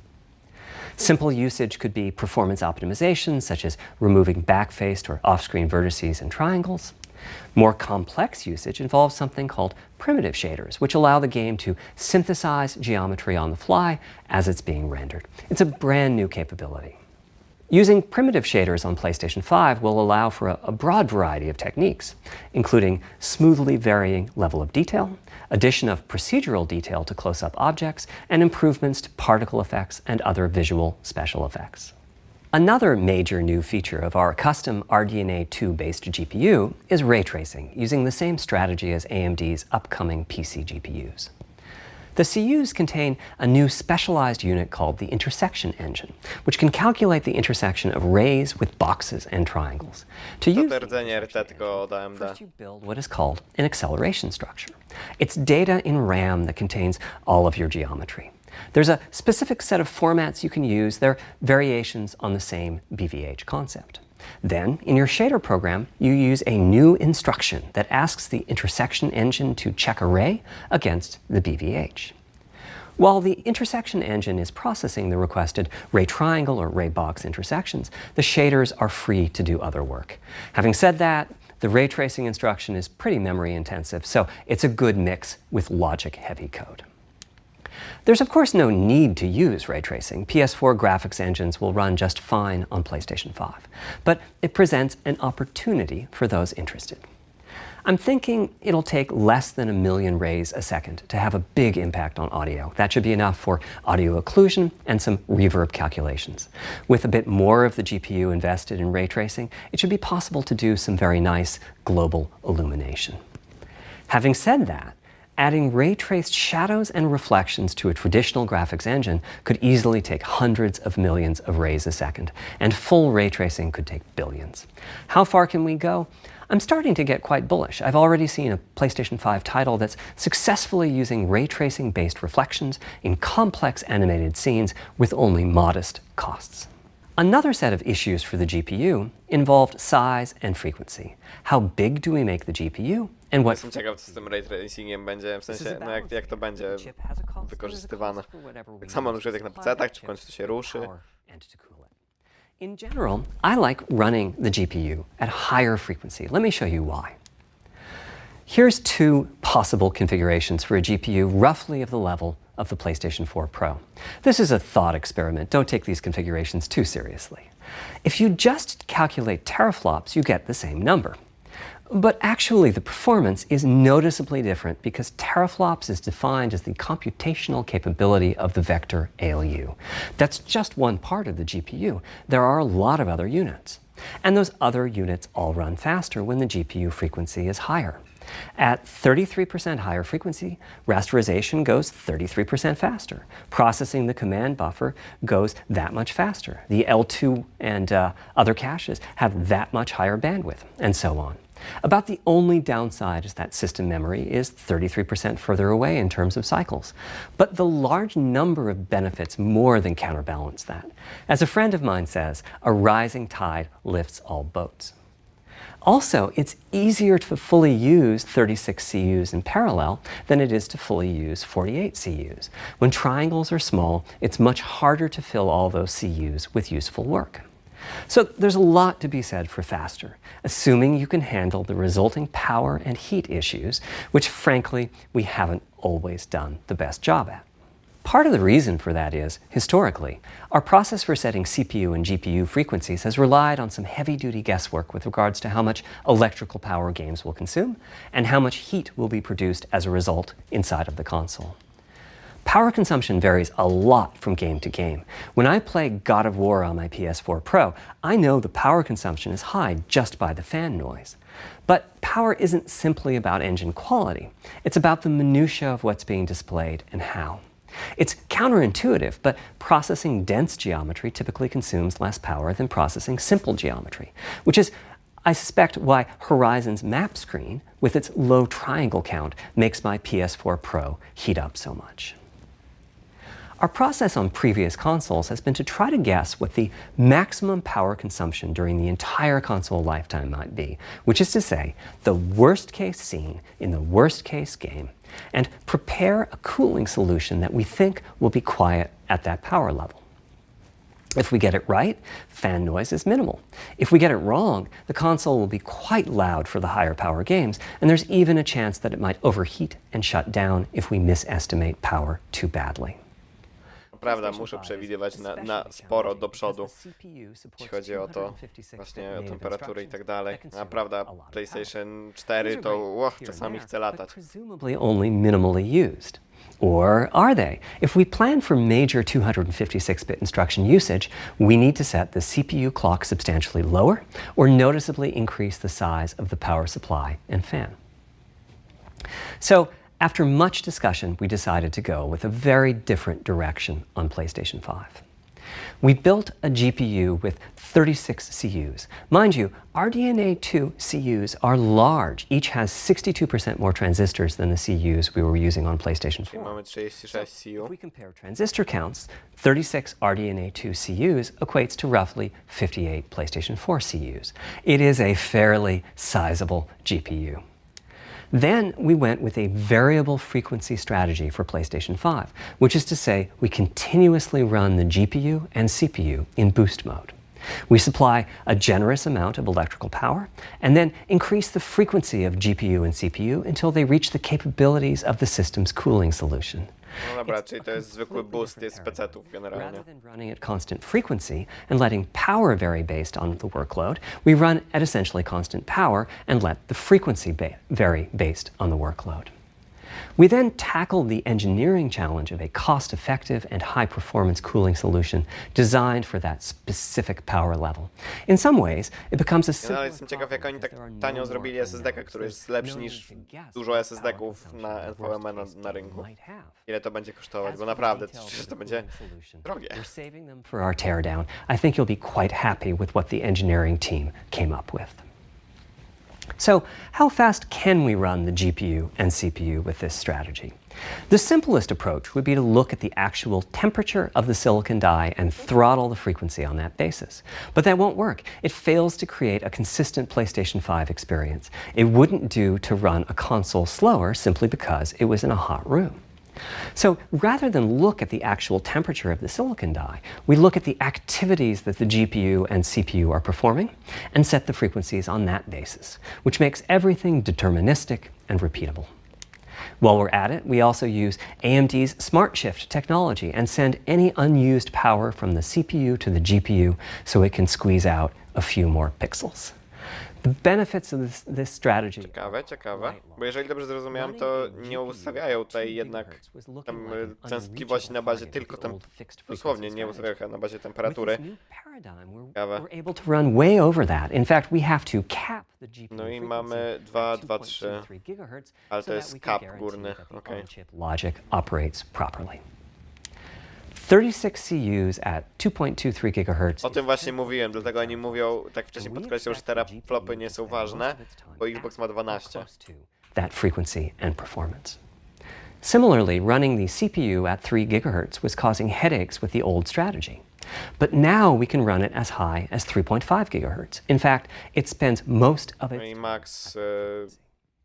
Simple usage could be performance optimization, such as removing backfaced or off-screen vertices and triangles. More complex usage involves something called primitive shaders, which allow the game to synthesize geometry on the fly as it's being rendered. It's a brand new capability. Using primitive shaders on PlayStation 5 will allow for a broad variety of techniques, including smoothly varying level of detail, addition of procedural detail to close-up objects, and improvements to particle effects and other visual special effects. Another major new feature of our custom RDNA 2-based GPU is ray tracing, using the same strategy as AMD's upcoming PC GPUs. The CUs contain a new specialized unit called the intersection engine, which can calculate the intersection of rays with boxes and triangles. To use first you build what is called an acceleration structure. It's data in RAM that contains all of your geometry. There's a specific set of formats you can use. They're variations on the same BVH concept. Then, in your shader program, you use a new instruction that asks the intersection engine to check a ray against the BVH. While the intersection engine is processing the requested ray triangle or ray box intersections, the shaders are free to do other work. Having said that, The ray tracing instruction is pretty memory intensive, so it's a good mix with logic-heavy code. There's of course no need to use ray tracing. PS4 graphics engines will run just fine on PlayStation 5, but it presents an opportunity for those interested. I'm thinking it'll take less than 1 million rays a second to have a big impact on audio. That should be enough for audio occlusion and some reverb calculations. With a bit more of the GPU invested in ray tracing, it should be possible to do some very nice global illumination. Having said that, adding ray-traced shadows and reflections to a traditional graphics engine could easily take hundreds of millions of rays a second, and full ray tracing could take billions. How far can we go? I'm starting to get quite bullish. I've already seen a PlayStation 5 title that's successfully using ray tracing-based reflections in complex animated scenes with only modest costs. Another set of issues for the GPU involved size and frequency. How big do we make the GPU? And what... Jestem ciekaw, co z tym ray tracingiem będzie, w sensie, no jak to będzie wykorzystywane. Tak samo na przykład jak na PC-tach, czy w końcu to się ruszy. In general, I like running the GPU at higher frequency. Let me show you why. Here's two possible configurations for a GPU roughly of the level of the PlayStation 4 Pro. This is a thought experiment. Don't take these configurations too seriously. If you just calculate teraflops, you get the same number. But actually, the performance is noticeably different because teraflops is defined as the computational capability of the vector ALU. That's just one part of the GPU. There are a lot of other units. And those other units all run faster when the GPU frequency is higher. At 33% higher frequency, rasterization goes 33% faster. Processing the command buffer goes that much faster. The L2 and other caches have that much higher bandwidth, and so on. About the only downside is that system memory is 33% further away in terms of cycles. But the large number of benefits more than counterbalance that. As a friend of mine says, a rising tide lifts all boats. Also, it's easier to fully use 36 CUs in parallel than it is to fully use 48 CUs. When triangles are small, it's much harder to fill all those CUs with useful work. So there's a lot to be said for faster, assuming you can handle the resulting power and heat issues, which frankly, we haven't always done the best job at. Part of the reason for that is, historically, our process for setting CPU and GPU frequencies has relied on some heavy-duty guesswork with regards to how much electrical power games will consume and how much heat will be produced as a result inside of the console. Power consumption varies a lot from game to game. When I play God of War on my PS4 Pro, I know the power consumption is high just by the fan noise. But power isn't simply about engine quality. It's about the minutiae of what's being displayed and how. It's counterintuitive, but processing dense geometry typically consumes less power than processing simple geometry, which is, I suspect, why Horizon's map screen, with its low triangle count, makes my PS4 Pro heat up so much. Our process on previous consoles has been to try to guess what the maximum power consumption during the entire console lifetime might be, which is to say, the worst case scene in the worst case game, and prepare a cooling solution that we think will be quiet at that power level. If we get it right, fan noise is minimal. If we get it wrong, the console will be quite loud for the higher power games, and there's even a chance that it might overheat and shut down if we misestimate power too badly. Prawda, muszę przewidywać na sporo do przodu, jeśli chodzi o to, właśnie o temperatury i tak dalej. A prawda, PlayStation 4 to czasami chce latać. Presumably only minimally used. Or are they? If we plan for major 256-bit instruction usage, we need to set the CPU clock substantially lower or noticeably increase the size of the power supply and fan. So, after much discussion, we decided to go with a very different direction on PlayStation 5. We built a GPU with 36 CUs. Mind you, RDNA 2 CUs are large. Each has 62% more transistors than the CUs we were using on PlayStation 4. Mamy 36 CU. If we compare transistor counts, 36 RDNA 2 CUs equates to roughly 58 PlayStation 4 CUs. It is a fairly sizable GPU. Then we went with a variable frequency strategy for PlayStation 5, which is to say we continuously run the GPU and CPU in boost mode. We supply a generous amount of electrical power and then increase the frequency of GPU and CPU until they reach the capabilities of the system's cooling solution. No dobra, czyli to jest zwykły boost jest z PC-ów generalnie. Rather than running at constant frequency and letting power vary based on the workload, we run at essentially constant power and let the frequency vary based on the workload. We then tackled the engineering challenge of a cost-effective and high-performance cooling solution designed for that specific power level. In some ways, it becomes a Ja ale jestem ciekaw, jak oni tak tanio zrobili SSD-kę, który jest lepszy niż dużo SSD-ków na NVMe na rynku. Ile to będzie kosztować, bo naprawdę to będzie drogie. For our teardown, I think you'll be quite happy with what the engineering team came up with. So, how fast can we run the GPU and CPU with this strategy? The simplest approach would be to look at the actual temperature of the silicon die and throttle the frequency on that basis. But that won't work. It fails to create a consistent PlayStation 5 experience. It wouldn't do to run a console slower simply because it was in a hot room. So rather than look at the actual temperature of the silicon die, we look at the activities that the GPU and CPU are performing and set the frequencies on that basis, which makes everything deterministic and repeatable. While we're at it, we also use AMD's Smart Shift technology and send any unused power from the CPU to the GPU so it can squeeze out a few more pixels. The benefits of this strategy. Ciekawe. Bo jeżeli dobrze zrozumiałem, to nie ustawiają tutaj jednak tam częstotliwości na bazie tylko dosłownie nie ustawiają chyba na bazie temperatury. Ciekawe. No i mamy 2, 2, 3. Ale to jest cap górny. Okay. Logic operates properly. 36 CUs at 2.23 GHz. O tym właśnie mówiłem, dlatego oni mówią, tak wcześniej podkreślał, że teraflopy nie są ważne, bo Xbox ma 12. That frequency and performance. Similarly, running the CPU at 3 GHz was causing headaches with the old strategy. But now we can run it as high as 3.5 GHz. In fact, it spends most of its... No i max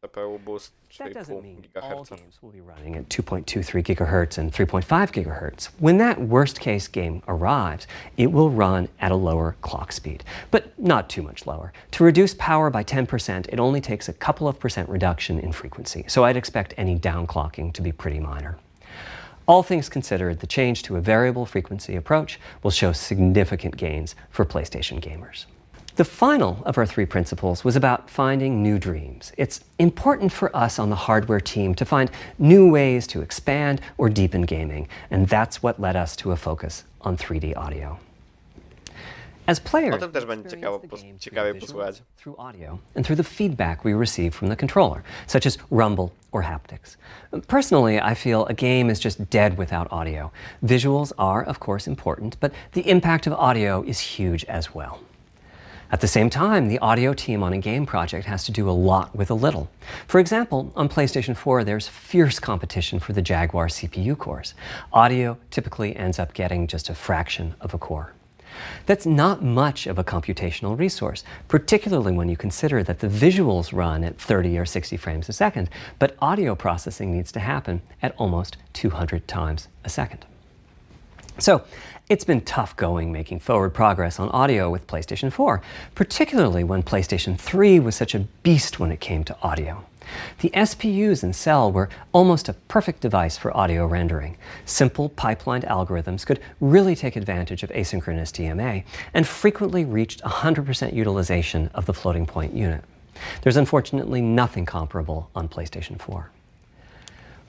CPU boost, czyli pół GHz. Games will be running at 2.23 GHz and 3.5 GHz. When that worst case game arrives, it will run at a lower clock speed, but not too much lower. To reduce power by 10%, it only takes a couple of percent reduction in frequency, so I'd expect any downclocking to be pretty minor. All things considered, the change to a variable frequency approach will show significant gains for PlayStation gamers. The final of our three principles was about finding new dreams. It's important for us on the hardware team to find new ways to expand or deepen gaming, and that's what led us to a focus on 3D audio. As players, O tym też będzie ciekawie posłuchać. Through audio and through the feedback we receive from the controller, such as rumble or haptics. Personally, I feel a game is just dead without audio. Visuals are, of course, important, but the impact of audio is huge as well. At the same time, the audio team on a game project has to do a lot with a little. For example, on PlayStation 4, there's fierce competition for the Jaguar CPU cores. Audio typically ends up getting just a fraction of a core. That's not much of a computational resource, particularly when you consider that the visuals run at 30 or 60 frames a second, but audio processing needs to happen at almost 200 times a second. So, it's been tough going making forward progress on audio with PlayStation 4, particularly when PlayStation 3 was such a beast when it came to audio. The SPUs in Cell were almost a perfect device for audio rendering. Simple pipelined algorithms could really take advantage of asynchronous DMA and frequently reached 100% utilization of the floating point unit. There's unfortunately nothing comparable on PlayStation 4.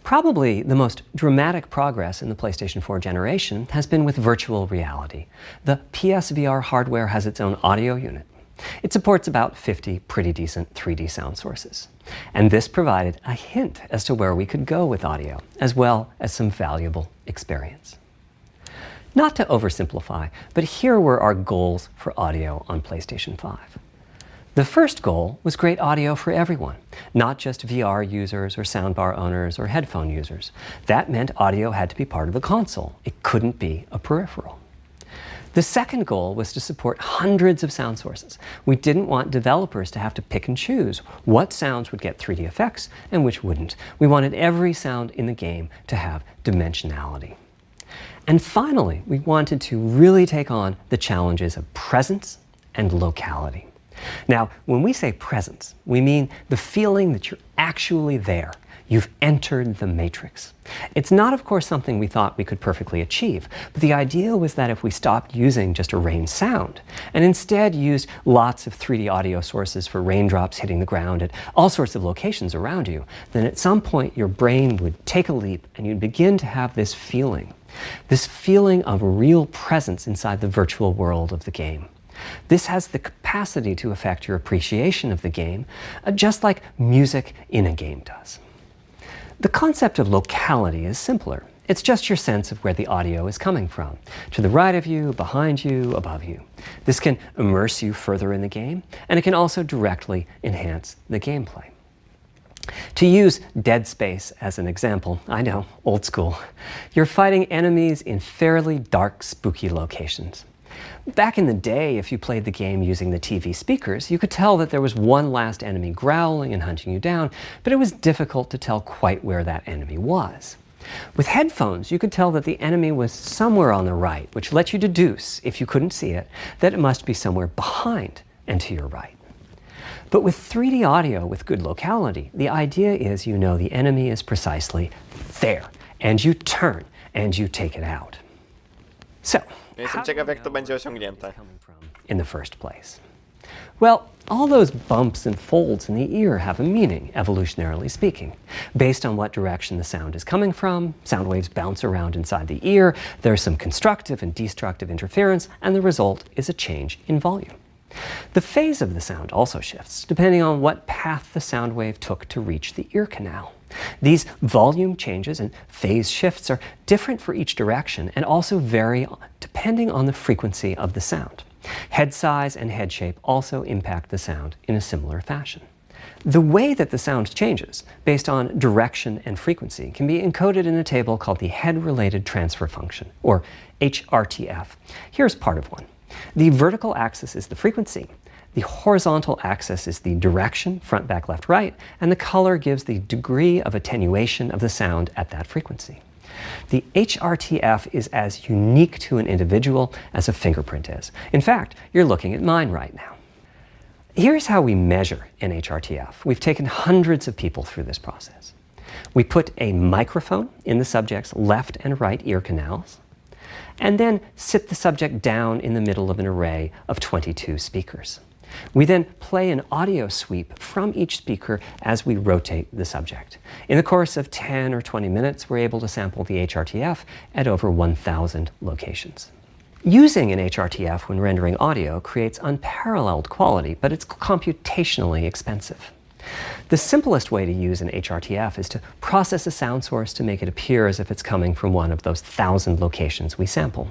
Probably the most dramatic progress in the PlayStation 4 generation has been with virtual reality. The PSVR hardware has its own audio unit. It supports about 50 pretty decent 3D sound sources. And this provided a hint as to where we could go with audio, as well as some valuable experience. Not to oversimplify, but here were our goals for audio on PlayStation 5. The first goal was great audio for everyone, not just VR users or soundbar owners or headphone users. That meant audio had to be part of the console. It couldn't be a peripheral. The second goal was to support hundreds of sound sources. We didn't want developers to have to pick and choose what sounds would get 3D effects and which wouldn't. We wanted every sound in the game to have dimensionality. And finally, we wanted to really take on the challenges of presence and locality. Now, when we say presence, we mean the feeling that you're actually there. You've entered the matrix. It's not, of course, something we thought we could perfectly achieve, but the idea was that if we stopped using just a rain sound and instead used lots of 3D audio sources for raindrops hitting the ground at all sorts of locations around you, then at some point your brain would take a leap and you'd begin to have this feeling of real presence inside the virtual world of the game. This has the capacity to affect your appreciation of the game, just like music in a game does. The concept of locality is simpler. It's just your sense of where the audio is coming from, to the right of you, behind you, above you. This can immerse you further in the game, and it can also directly enhance the gameplay. To use Dead Space as an example, I know, old school, you're fighting enemies in fairly dark, spooky locations. Back in the day, if you played the game using the TV speakers, you could tell that there was one last enemy growling and hunting you down, but it was difficult to tell quite where that enemy was. With headphones, you could tell that the enemy was somewhere on the right, which let you deduce, if you couldn't see it, that it must be somewhere behind and to your right. But with 3D audio with good locality, the idea is you know the enemy is precisely there, and you turn and you take it out. So, Jestem ciekaw, jak to będzie osiągnięte. In the first place? Well, all those bumps and folds in the ear have a meaning, evolutionarily speaking. Based on what direction the sound is coming from, sound waves bounce around inside the ear, there's some constructive and destructive interference, and the result is a change in volume. The phase of the sound also shifts, depending on what path the sound wave took to reach the ear canal. These volume changes and phase shifts are different for each direction and also vary depending on the frequency of the sound. Head size and head shape also impact the sound in a similar fashion. The way that the sound changes, based on direction and frequency, can be encoded in a table called the Head-Related Transfer Function, or HRTF. Here's part of one. The vertical axis is the frequency. The horizontal axis is the direction, front, back, left, right, and the color gives the degree of attenuation of the sound at that frequency. The HRTF is as unique to an individual as a fingerprint is. In fact, you're looking at mine right now. Here's how we measure an HRTF. We've taken hundreds of people through this process. We put a microphone in the subject's left and right ear canals, and then sit the subject down in the middle of an array of 22 speakers. We then play an audio sweep from each speaker as we rotate the subject. In the course of 10 or 20 minutes, we're able to sample the HRTF at over 1,000 locations. Using an HRTF when rendering audio creates unparalleled quality, but it's computationally expensive. The simplest way to use an HRTF is to process a sound source to make it appear as if it's coming from one of those 1,000 locations we sample.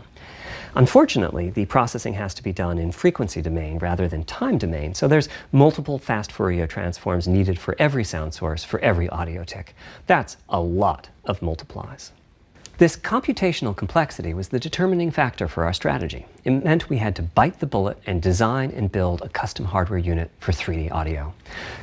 Unfortunately, the processing has to be done in frequency domain rather than time domain, so there's multiple fast Fourier transforms needed for every sound source for every audio tick. That's a lot of multiplies. This computational complexity was the determining factor for our strategy. It meant we had to bite the bullet and design and build a custom hardware unit for 3D audio.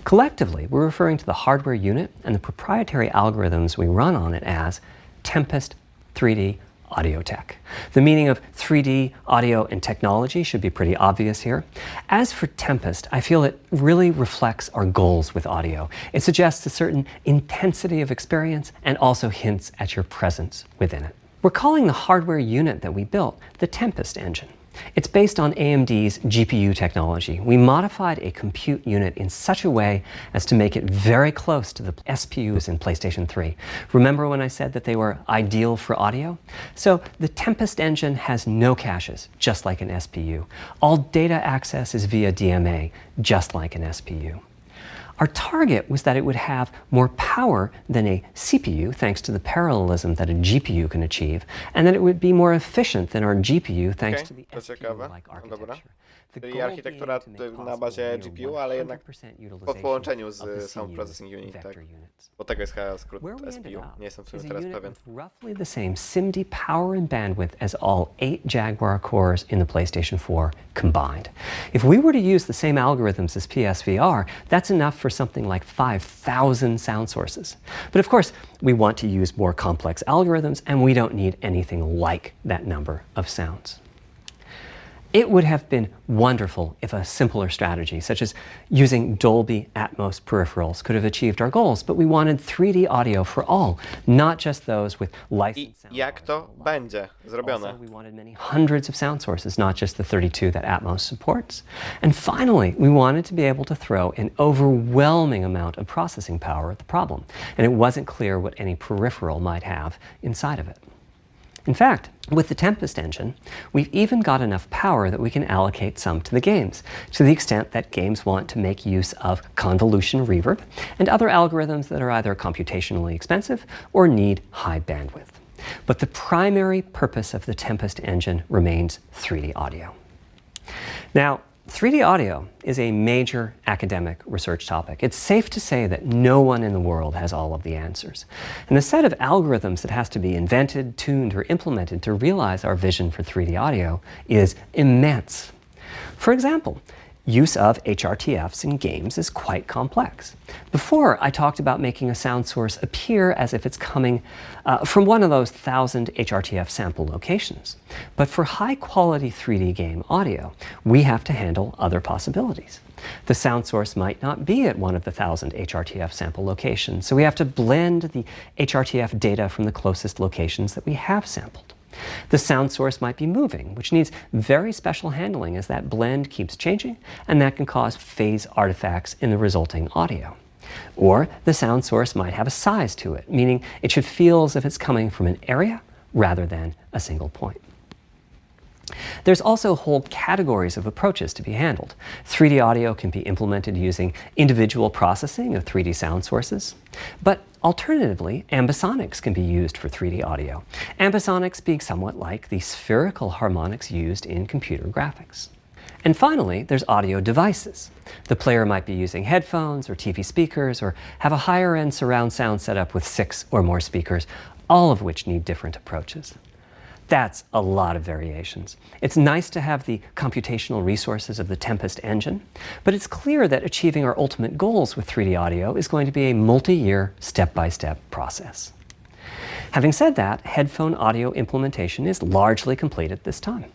Collectively, we're referring to the hardware unit and the proprietary algorithms we run on it as Tempest 3D Audio Tech. The meaning of 3D audio and technology should be pretty obvious here. As for Tempest, I feel it really reflects our goals with audio. It suggests a certain intensity of experience and also hints at your presence within it. We're calling the hardware unit that we built the Tempest engine. It's based on AMD's GPU technology. We modified a compute unit in such a way as to make it very close to the SPUs in PlayStation 3. Remember when I said that they were ideal for audio? So the Tempest engine has no caches, just like an SPU. All data access is via DMA, just like an SPU. Our target was that it would have more power than a CPU, thanks to the parallelism that a GPU can achieve, and that it would be more efficient than our GPU, thanks to the SPU-like architecture. Czyli architektura na bazie GPU, ale jednak po połączeniu z Sound Processing Unit, tak? Bo tego jest chyba skrót SPU. Nie jestem w sumie teraz pewien. Roughly the same SIMD power and bandwidth as all 8 Jaguar cores in the PlayStation 4 combined. If we were to use the same algorithms as PSVR, that's enough for something like 5,000 sound sources. But of course, we want to use more complex algorithms, and we don't need anything like that number of sounds. It would have been wonderful if a simpler strategy, such as using Dolby Atmos peripherals, could have achieved our goals, but we wanted 3D audio for all, not just those with licensed sound. Jak to będzie zrobione? Also, we wanted many hundreds of sound sources, not just the 32 that Atmos supports. And finally, we wanted to be able to throw an overwhelming amount of processing power at the problem, and it wasn't clear what any peripheral might have inside of it. In fact, with the Tempest engine, we've even got enough power that we can allocate some to the games, to the extent that games want to make use of convolution reverb and other algorithms that are either computationally expensive or need high bandwidth. But the primary purpose of the Tempest engine remains 3D audio. Now, 3D audio is a major academic research topic. It's safe to say that no one in the world has all of the answers. And the set of algorithms that has to be invented, tuned, or implemented to realize our vision for 3D audio is immense. For example, use of HRTFs in games is quite complex. Before, I talked about making a sound source appear as if it's coming from one of those 1,000 HRTF sample locations. But for high-quality 3D game audio, we have to handle other possibilities. The sound source might not be at one of the 1,000 HRTF sample locations, so we have to blend the HRTF data from the closest locations that we have sampled. The sound source might be moving, which needs very special handling as that blend keeps changing, and that can cause phase artifacts in the resulting audio. Or the sound source might have a size to it, meaning it should feel as if it's coming from an area rather than a single point. There's also whole categories of approaches to be handled. 3D audio can be implemented using individual processing of 3D sound sources, but alternatively, ambisonics can be used for 3D audio. Ambisonics being somewhat like the spherical harmonics used in computer graphics. And finally, there's audio devices. The player might be using headphones or TV speakers, or have a higher-end surround sound setup with 6 or more speakers, all of which need different approaches. That's a lot of variations. It's nice to have the computational resources of the Tempest engine, but it's clear that achieving our ultimate goals with 3D audio is going to be a multi-year, step-by-step process. Having said that, headphone audio implementation is largely complete at this time.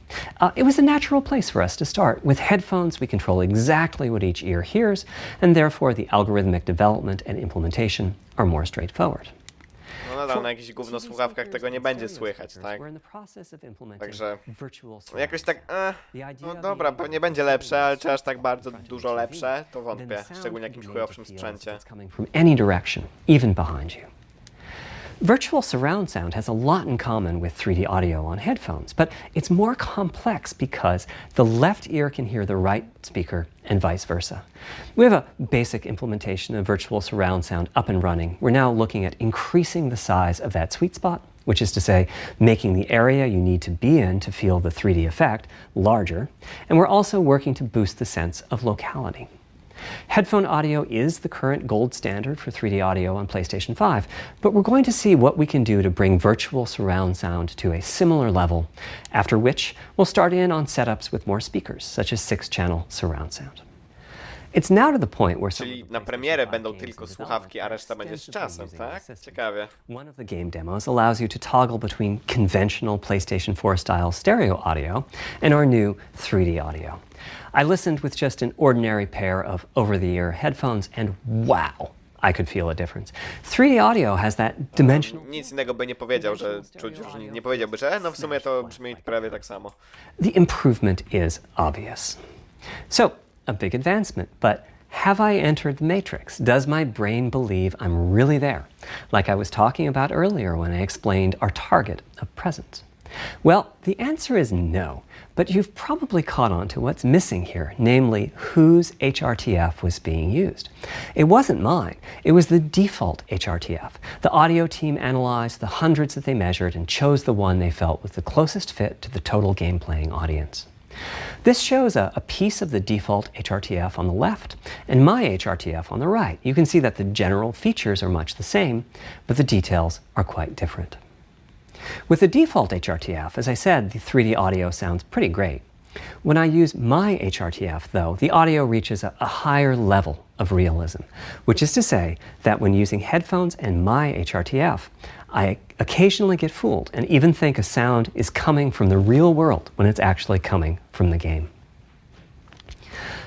It was a natural place for us to start. With headphones, we control exactly what each ear hears, and therefore the algorithmic development and implementation are more straightforward. No nadal na jakichś gówno słuchawkach tego nie będzie słychać, tak? Także jakoś tak, no dobra, pewnie będzie lepsze, ale czy aż tak bardzo dużo lepsze, to wątpię, szczególnie jakimś chujowszym sprzęcie. Virtual surround sound has a lot in common with 3D audio on headphones, but it's more complex because the left ear can hear the right speaker and vice versa. We have a basic implementation of virtual surround sound up and running. We're now looking at increasing the size of that sweet spot, which is to say, making the area you need to be in to feel the 3D effect larger, and we're also working to boost the sense of locality. Headphone audio is the current gold standard for 3D audio on PlayStation 5, but we're going to see what we can do to bring virtual surround sound to a similar level, after which we'll start in on setups with more speakers, such as 6-channel surround sound. It's now to the point where Czyli na premierę będą tylko słuchawki, a reszta będzie z czasem, tak? Ciekawie. One of the game demos allows you to toggle between conventional PlayStation 4 style stereo audio and our new 3D audio. I listened with just an ordinary pair of over-the-ear headphones and wow, I could feel a difference. 3D audio has that dimensional... Nic innego by nie powiedział, że czuć różnicę. Nie powiedziałby, że no w sumie to brzmi prawie tak samo. The improvement is obvious. So, a big advancement, but have I entered the matrix? Does my brain believe I'm really there? Like I was talking about earlier when I explained our target of presence. Well, the answer is no, but you've probably caught on to what's missing here, namely whose HRTF was being used. It wasn't mine, it was the default HRTF. The audio team analyzed the hundreds that they measured and chose the one they felt was the closest fit to the total game-playing audience. This shows a piece of the default HRTF on the left and my HRTF on the right. You can see that the general features are much the same, but the details are quite different. With the default HRTF, as I said, the 3D audio sounds pretty great. When I use my HRTF, though, the audio reaches a higher level of realism, which is to say that when using headphones and my HRTF, I occasionally get fooled and even think a sound is coming from the real world when it's actually coming from the game.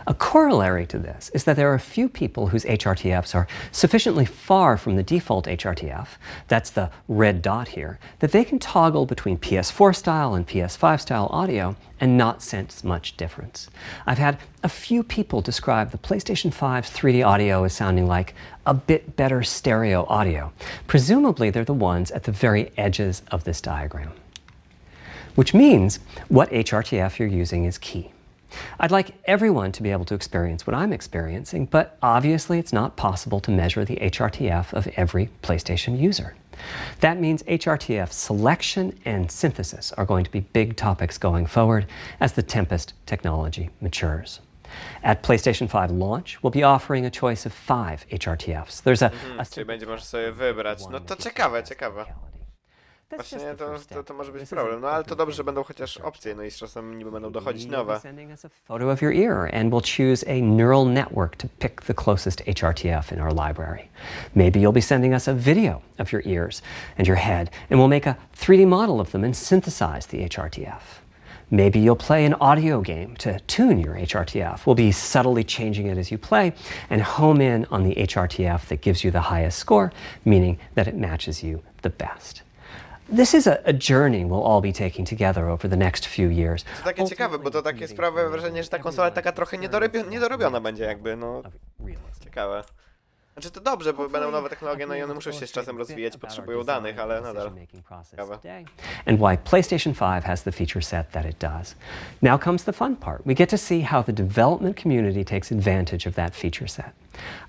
A corollary to this is that there are a few people whose HRTFs are sufficiently far from the default HRTF, that's the red dot here, that they can toggle between PS4 style and PS5 style audio and not sense much difference. I've had a few people describe the PlayStation 5's 3D audio as sounding like a bit better stereo audio. Presumably they're the ones at the very edges of this diagram. Which means what HRTF you're using is key. I'd like everyone to be able to experience what I'm experiencing, but obviously it's not possible to measure the HRTF of every PlayStation user. That means HRTF selection and synthesis are going to be big topics going forward as the Tempest technology matures. At PlayStation 5 launch, we'll be offering a choice of 5 HRTFs. There's a Czyli będzie można sobie wybrać. No to ciekawe, ciekawe. Właśnie to może być problem, no ale to dobrze, że będą chociaż opcje, no i z czasem niby będą dochodzić nowe. Sending us a photo of your ear, and we'll choose a neural network to pick the closest HRTF in our library. Maybe you'll be sending us a video of your ears and your head, and we'll make a 3D model of them and synthesize the HRTF. Maybe you'll play an audio game to tune your HRTF. We'll be subtly changing it as you play and home in on the HRTF that gives you the highest score, meaning that it matches you the best. This is a journey we'll all be taking together over the next few years. To takie ciekawe, bo to takie sprawia wrażenie, że ta konsola taka trochę niedorobiona będzie jakby, no. Ciekawe. Znaczy to dobrze, bo będą nowe technologie, no i one muszą się z czasem rozwijać, potrzebują danych, ale nadal. Ciekawe. And why PlayStation 5 has the feature set that it does. Now comes the fun part. We get to see how the development community takes advantage of that feature set.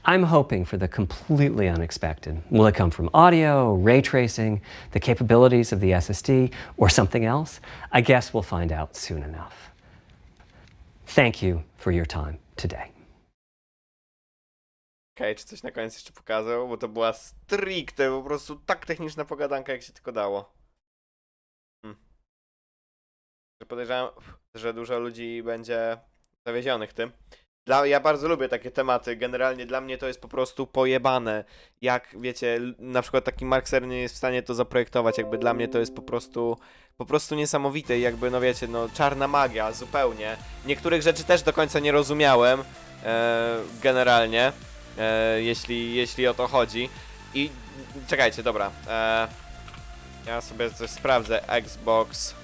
I'm hoping for the completely unexpected. Will it come from audio, ray tracing, the capabilities of the SSD, or something else? I guess we'll find out soon enough. Thank you for your time today. Okej, czy coś na koniec jeszcze pokazał? Bo to była stricte, po prostu tak techniczna pogadanka, jak się tylko dało. Podejrzewam, że dużo ludzi będzie zawiedzionych tym. Ja bardzo lubię takie tematy, generalnie dla mnie to jest po prostu pojebane. Jak wiecie, na przykład taki Mark Cerny jest w stanie to zaprojektować, jakby dla mnie to jest po prostu niesamowite i jakby, no wiecie, no czarna magia, zupełnie. Niektórych rzeczy też do końca nie rozumiałem, generalnie, jeśli o to chodzi. I czekajcie, dobra, ja sobie coś sprawdzę, Xbox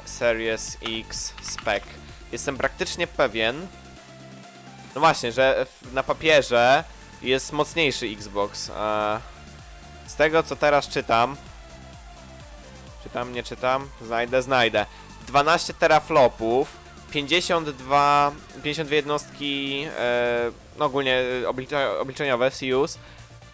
Series X spec. Jestem praktycznie pewien, no właśnie, że na papierze jest mocniejszy Xbox. Z tego co teraz czytam, nie czytam, znajdę. 12 teraflopów, 52 jednostki, no ogólnie obliczeniowe, CUs,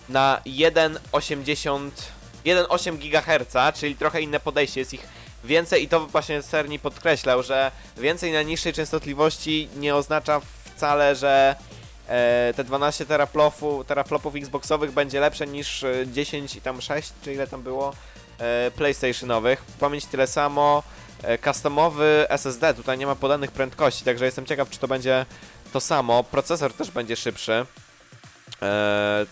na 1,8 GHz, czyli trochę inne podejście, jest ich więcej i to właśnie Cerny podkreślał, że więcej na niższej częstotliwości nie oznacza wcale, że te 12 teraflopów Xboxowych będzie lepsze niż 10 i tam 6, czy ile tam było, PlayStationowych. Pamięć tyle samo, customowy SSD, tutaj nie ma podanych prędkości, także jestem ciekaw, czy to będzie to samo. Procesor też będzie szybszy,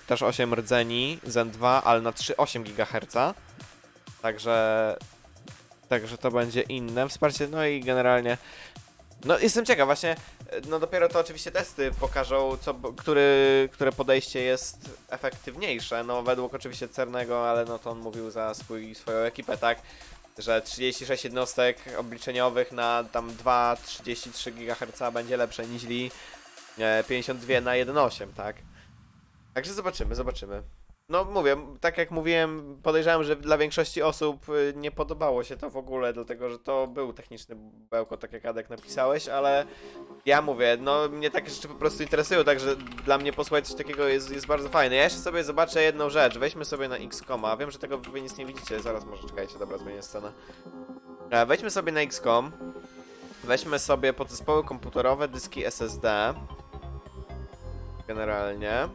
też 8 rdzeni Zen 2, ale na 3,8 GHz, także to będzie inne wsparcie, no i generalnie, no jestem ciekaw właśnie, no dopiero to oczywiście testy pokażą, które podejście jest efektywniejsze, no według oczywiście Cernego, ale no to on mówił za swoją ekipę, tak, że 36 jednostek obliczeniowych na tam 2,33 GHz będzie lepsze niż 52 na 1,8, tak. Także zobaczymy. No mówię, tak jak mówiłem, podejrzewam, że dla większości osób nie podobało się to w ogóle, dlatego że to był techniczny bełko, tak jak Adek napisałeś, ale ja mówię, no mnie takie rzeczy po prostu interesują, także dla mnie posłuchać coś takiego jest bardzo fajne. Ja jeszcze sobie zobaczę jedną rzecz, weźmy sobie na XCOM-a, wiem, że tego wy nic nie widzicie, zaraz może czekajcie, dobra, zmienię scenę. Weźmy sobie na XCOM, weźmy sobie podzespoły komputerowe, dyski SSD, generalnie.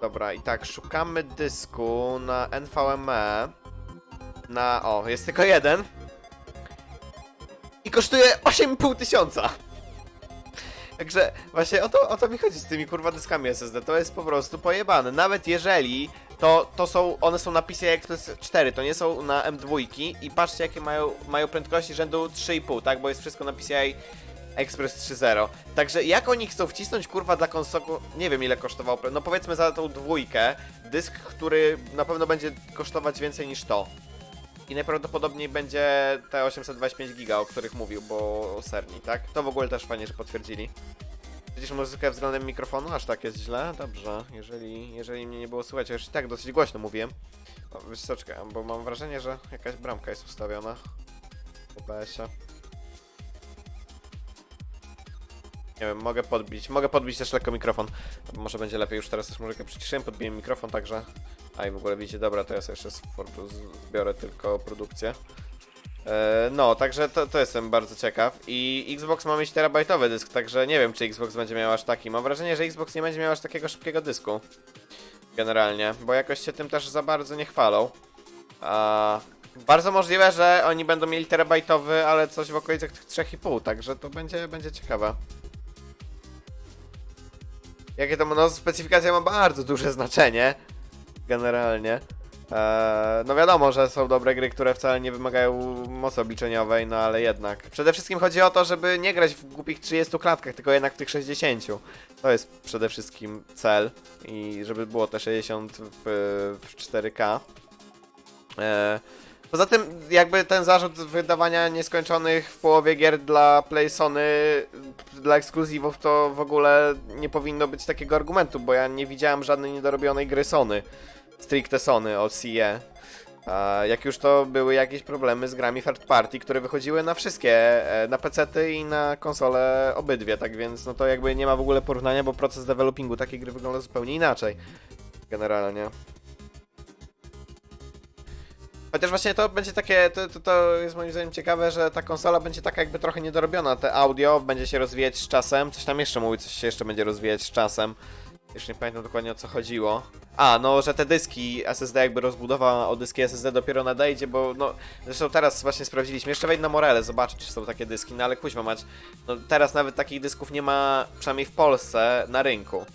Dobra, i tak, szukamy dysku na NVMe. jest tylko jeden. I kosztuje 8,5 tysiąca. Także właśnie o to mi chodzi z tymi kurwa dyskami SSD. To jest po prostu pojebane. Nawet jeżeli one są na PCI Express 4, to nie są na M2 i patrzcie jakie mają prędkości rzędu 3,5, tak? Bo jest wszystko na PCI Express 3.0. Także jak oni chcą wcisnąć kurwa dla konsoli, nie wiem ile kosztował, no powiedzmy za tą dwójkę, dysk, który na pewno będzie kosztować więcej niż to. I najprawdopodobniej będzie te 825 giga, o których mówił, bo Cerny, tak? To w ogóle też fajnie, że potwierdzili. Widzisz muzykę względem mikrofonu? Aż tak jest źle? Dobrze. Jeżeli mnie nie było słychać, już i tak dosyć głośno mówiłem. O, wiesz co, czekaj, bo mam wrażenie, że jakaś bramka jest ustawiona w OBS-ie. Nie wiem, mogę podbić też lekko mikrofon. Może będzie lepiej, już teraz też muzykę przyciszyłem, podbiję mikrofon, także... A i w ogóle widzicie, dobra, to ja sobie jeszcze zbiorę tylko produkcję. No, także to jestem bardzo ciekaw. I Xbox ma mieć terabajtowy dysk, także nie wiem, czy Xbox będzie miał aż taki. Mam wrażenie, że Xbox nie będzie miał aż takiego szybkiego dysku. Generalnie, bo jakoś się tym też za bardzo nie chwalą. Bardzo możliwe, że oni będą mieli terabajtowy, ale coś w okolicach tych 3,5, także to będzie ciekawe. Jakie to, no, specyfikacja ma bardzo duże znaczenie. Generalnie. No wiadomo, że są dobre gry, które wcale nie wymagają mocy obliczeniowej, no ale jednak. Przede wszystkim chodzi o to, żeby nie grać w głupich 30 klatkach, tylko jednak w tych 60. To jest przede wszystkim cel. I żeby było te 60 w 4K. Poza tym jakby ten zarzut wydawania nieskończonych w połowie gier dla Sony, dla ekskluzywów, to w ogóle nie powinno być takiego argumentu, bo ja nie widziałem żadnej niedorobionej gry Sony. Stricte Sony od CE. Jak już to były jakieś problemy z grami third party, które wychodziły na wszystkie, na PC-ty i na konsole obydwie, tak więc no to jakby nie ma w ogóle porównania, bo proces developingu takiej gry wygląda zupełnie inaczej. Generalnie. Chociaż właśnie to będzie takie, to jest moim zdaniem ciekawe, że ta konsola będzie taka jakby trochę niedorobiona. Te audio będzie się rozwijać z czasem, coś tam jeszcze mówi, coś się jeszcze będzie rozwijać z czasem. Już nie pamiętam dokładnie o co chodziło. No, że te dyski SSD jakby rozbudowa o dyski SSD dopiero nadejdzie, bo no, zresztą teraz właśnie sprawdziliśmy, jeszcze wejdź na Morele, zobaczyć czy są takie dyski, no ale kuźma mać, no teraz nawet takich dysków nie ma, przynajmniej w Polsce, na rynku.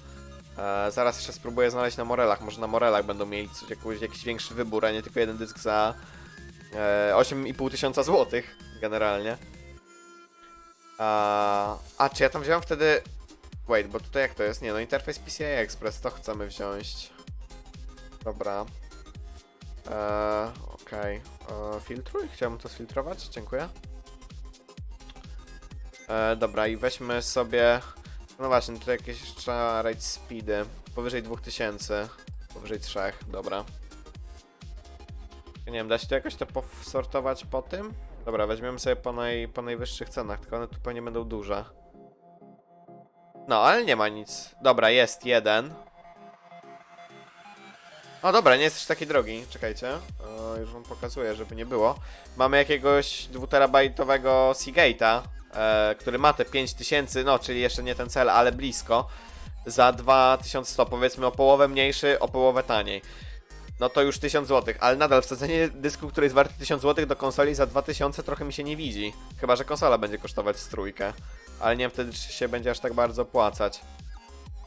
Zaraz jeszcze spróbuję znaleźć na Morelach, może na Morelach będą mieli jakiś większy wybór, a nie tylko jeden dysk za 8,5 tysiąca złotych, generalnie. Czy ja tam wziąłem wtedy... Wait, bo tutaj jak to jest? Nie no, interfejs PCI Express, to chcemy wziąć. Dobra. Okej. Filtruj? Chciałbym to sfiltrować, dziękuję. Dobra, i weźmy sobie... No właśnie, tutaj jakieś trzeba rate speedy. Powyżej 2000. Powyżej 3, dobra. Nie wiem, da się to jakoś to posortować po tym? Dobra, weźmiemy sobie po najwyższych cenach, tylko one tu pewnie będą duże. No, ale nie ma nic. Dobra, jest jeden. O dobra, nie jest też taki drogi, czekajcie. Już wam pokazuję, żeby nie było. Mamy jakiegoś 2-terabajtowego Seagate'a, który ma te 5000, no czyli jeszcze nie ten cel, ale blisko. Za 2100, powiedzmy o połowę mniejszy, o połowę taniej. No to już 1000 zł, ale nadal wsadzenie dysku, który jest warty 1000 zł do konsoli za 2000 trochę mi się nie widzi. Chyba że konsola będzie kosztować z trójkę. Ale nie wiem wtedy, czy się będzie aż tak bardzo opłacać.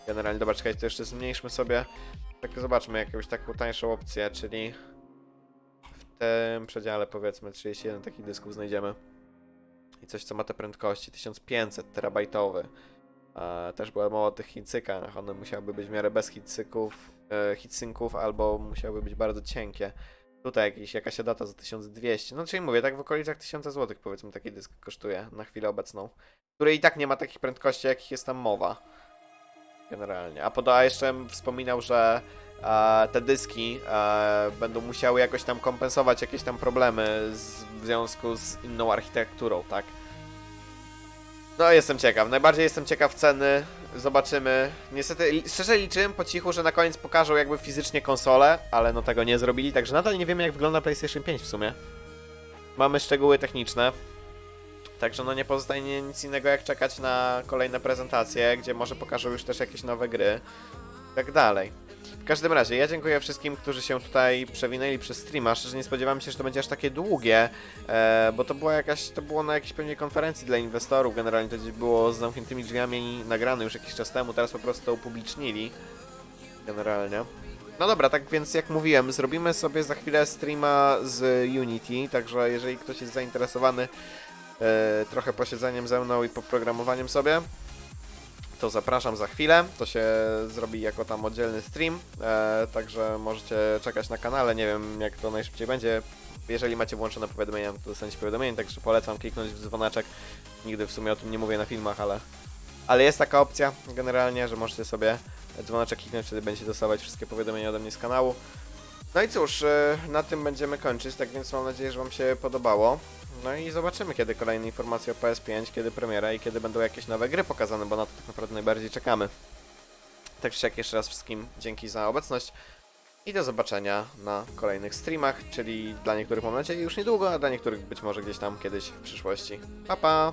Generalnie, dobra, czekajcie, to jeszcze zmniejszmy sobie. Tak, zobaczmy jakąś taką tańszą opcję, czyli w tym przedziale powiedzmy 31 takich dysków znajdziemy. I coś, co ma te prędkości, 1500 terabajtowy. Też była mowa o tych heatsinkach, one musiałyby być w miarę bez heatsinków, albo musiałyby być bardzo cienkie. Tutaj jakaś data za 1200, no czyli mówię, tak w okolicach 1000 zł powiedzmy taki dysk kosztuje na chwilę obecną. Który i tak nie ma takich prędkości, jakich jest tam mowa. Generalnie. A jeszcze wspominał, że te dyski będą musiały jakoś tam kompensować jakieś tam problemy w związku z inną architekturą, tak? No jestem ciekaw, najbardziej jestem ciekaw ceny, zobaczymy. Niestety, szczerze liczyłem po cichu, że na koniec pokażą jakby fizycznie konsolę, ale no tego nie zrobili, także nadal nie wiemy jak wygląda PlayStation 5 w sumie. Mamy szczegóły techniczne. Także no nie pozostaje nic innego jak czekać na kolejne prezentacje, gdzie może pokażą już też jakieś nowe gry i tak dalej. W każdym razie, ja dziękuję wszystkim, którzy się tutaj przewinęli przez streama. Szczerze nie spodziewałem się, że to będzie aż takie długie, bo to było na jakiejś pewnej konferencji dla inwestorów. Generalnie to gdzieś było z zamkniętymi drzwiami nagrane już jakiś czas temu, teraz po prostu to upublicznili. Generalnie. No dobra, tak więc jak mówiłem, zrobimy sobie za chwilę streama z Unity, także jeżeli ktoś jest zainteresowany trochę posiedzeniem ze mną i poprogramowaniem sobie, to zapraszam za chwilę. To się zrobi jako tam oddzielny stream, także możecie czekać na kanale, nie wiem jak to najszybciej będzie. Jeżeli macie włączone powiadomienia, to dostaniecie powiadomienie, także polecam kliknąć w dzwoneczek. Nigdy w sumie o tym nie mówię na filmach, ale jest taka opcja generalnie, że możecie sobie dzwoneczek kliknąć, wtedy będziecie dostawać wszystkie powiadomienia ode mnie z kanału. No i cóż, na tym będziemy kończyć, tak więc mam nadzieję, że Wam się podobało. No i zobaczymy, kiedy kolejne informacje o PS5, kiedy premiera i kiedy będą jakieś nowe gry pokazane, bo na to tak naprawdę najbardziej czekamy. Tak czy siak jeszcze raz wszystkim dzięki za obecność i do zobaczenia na kolejnych streamach, czyli dla niektórych mam nadzieję już niedługo, a dla niektórych być może gdzieś tam kiedyś w przyszłości. Pa pa!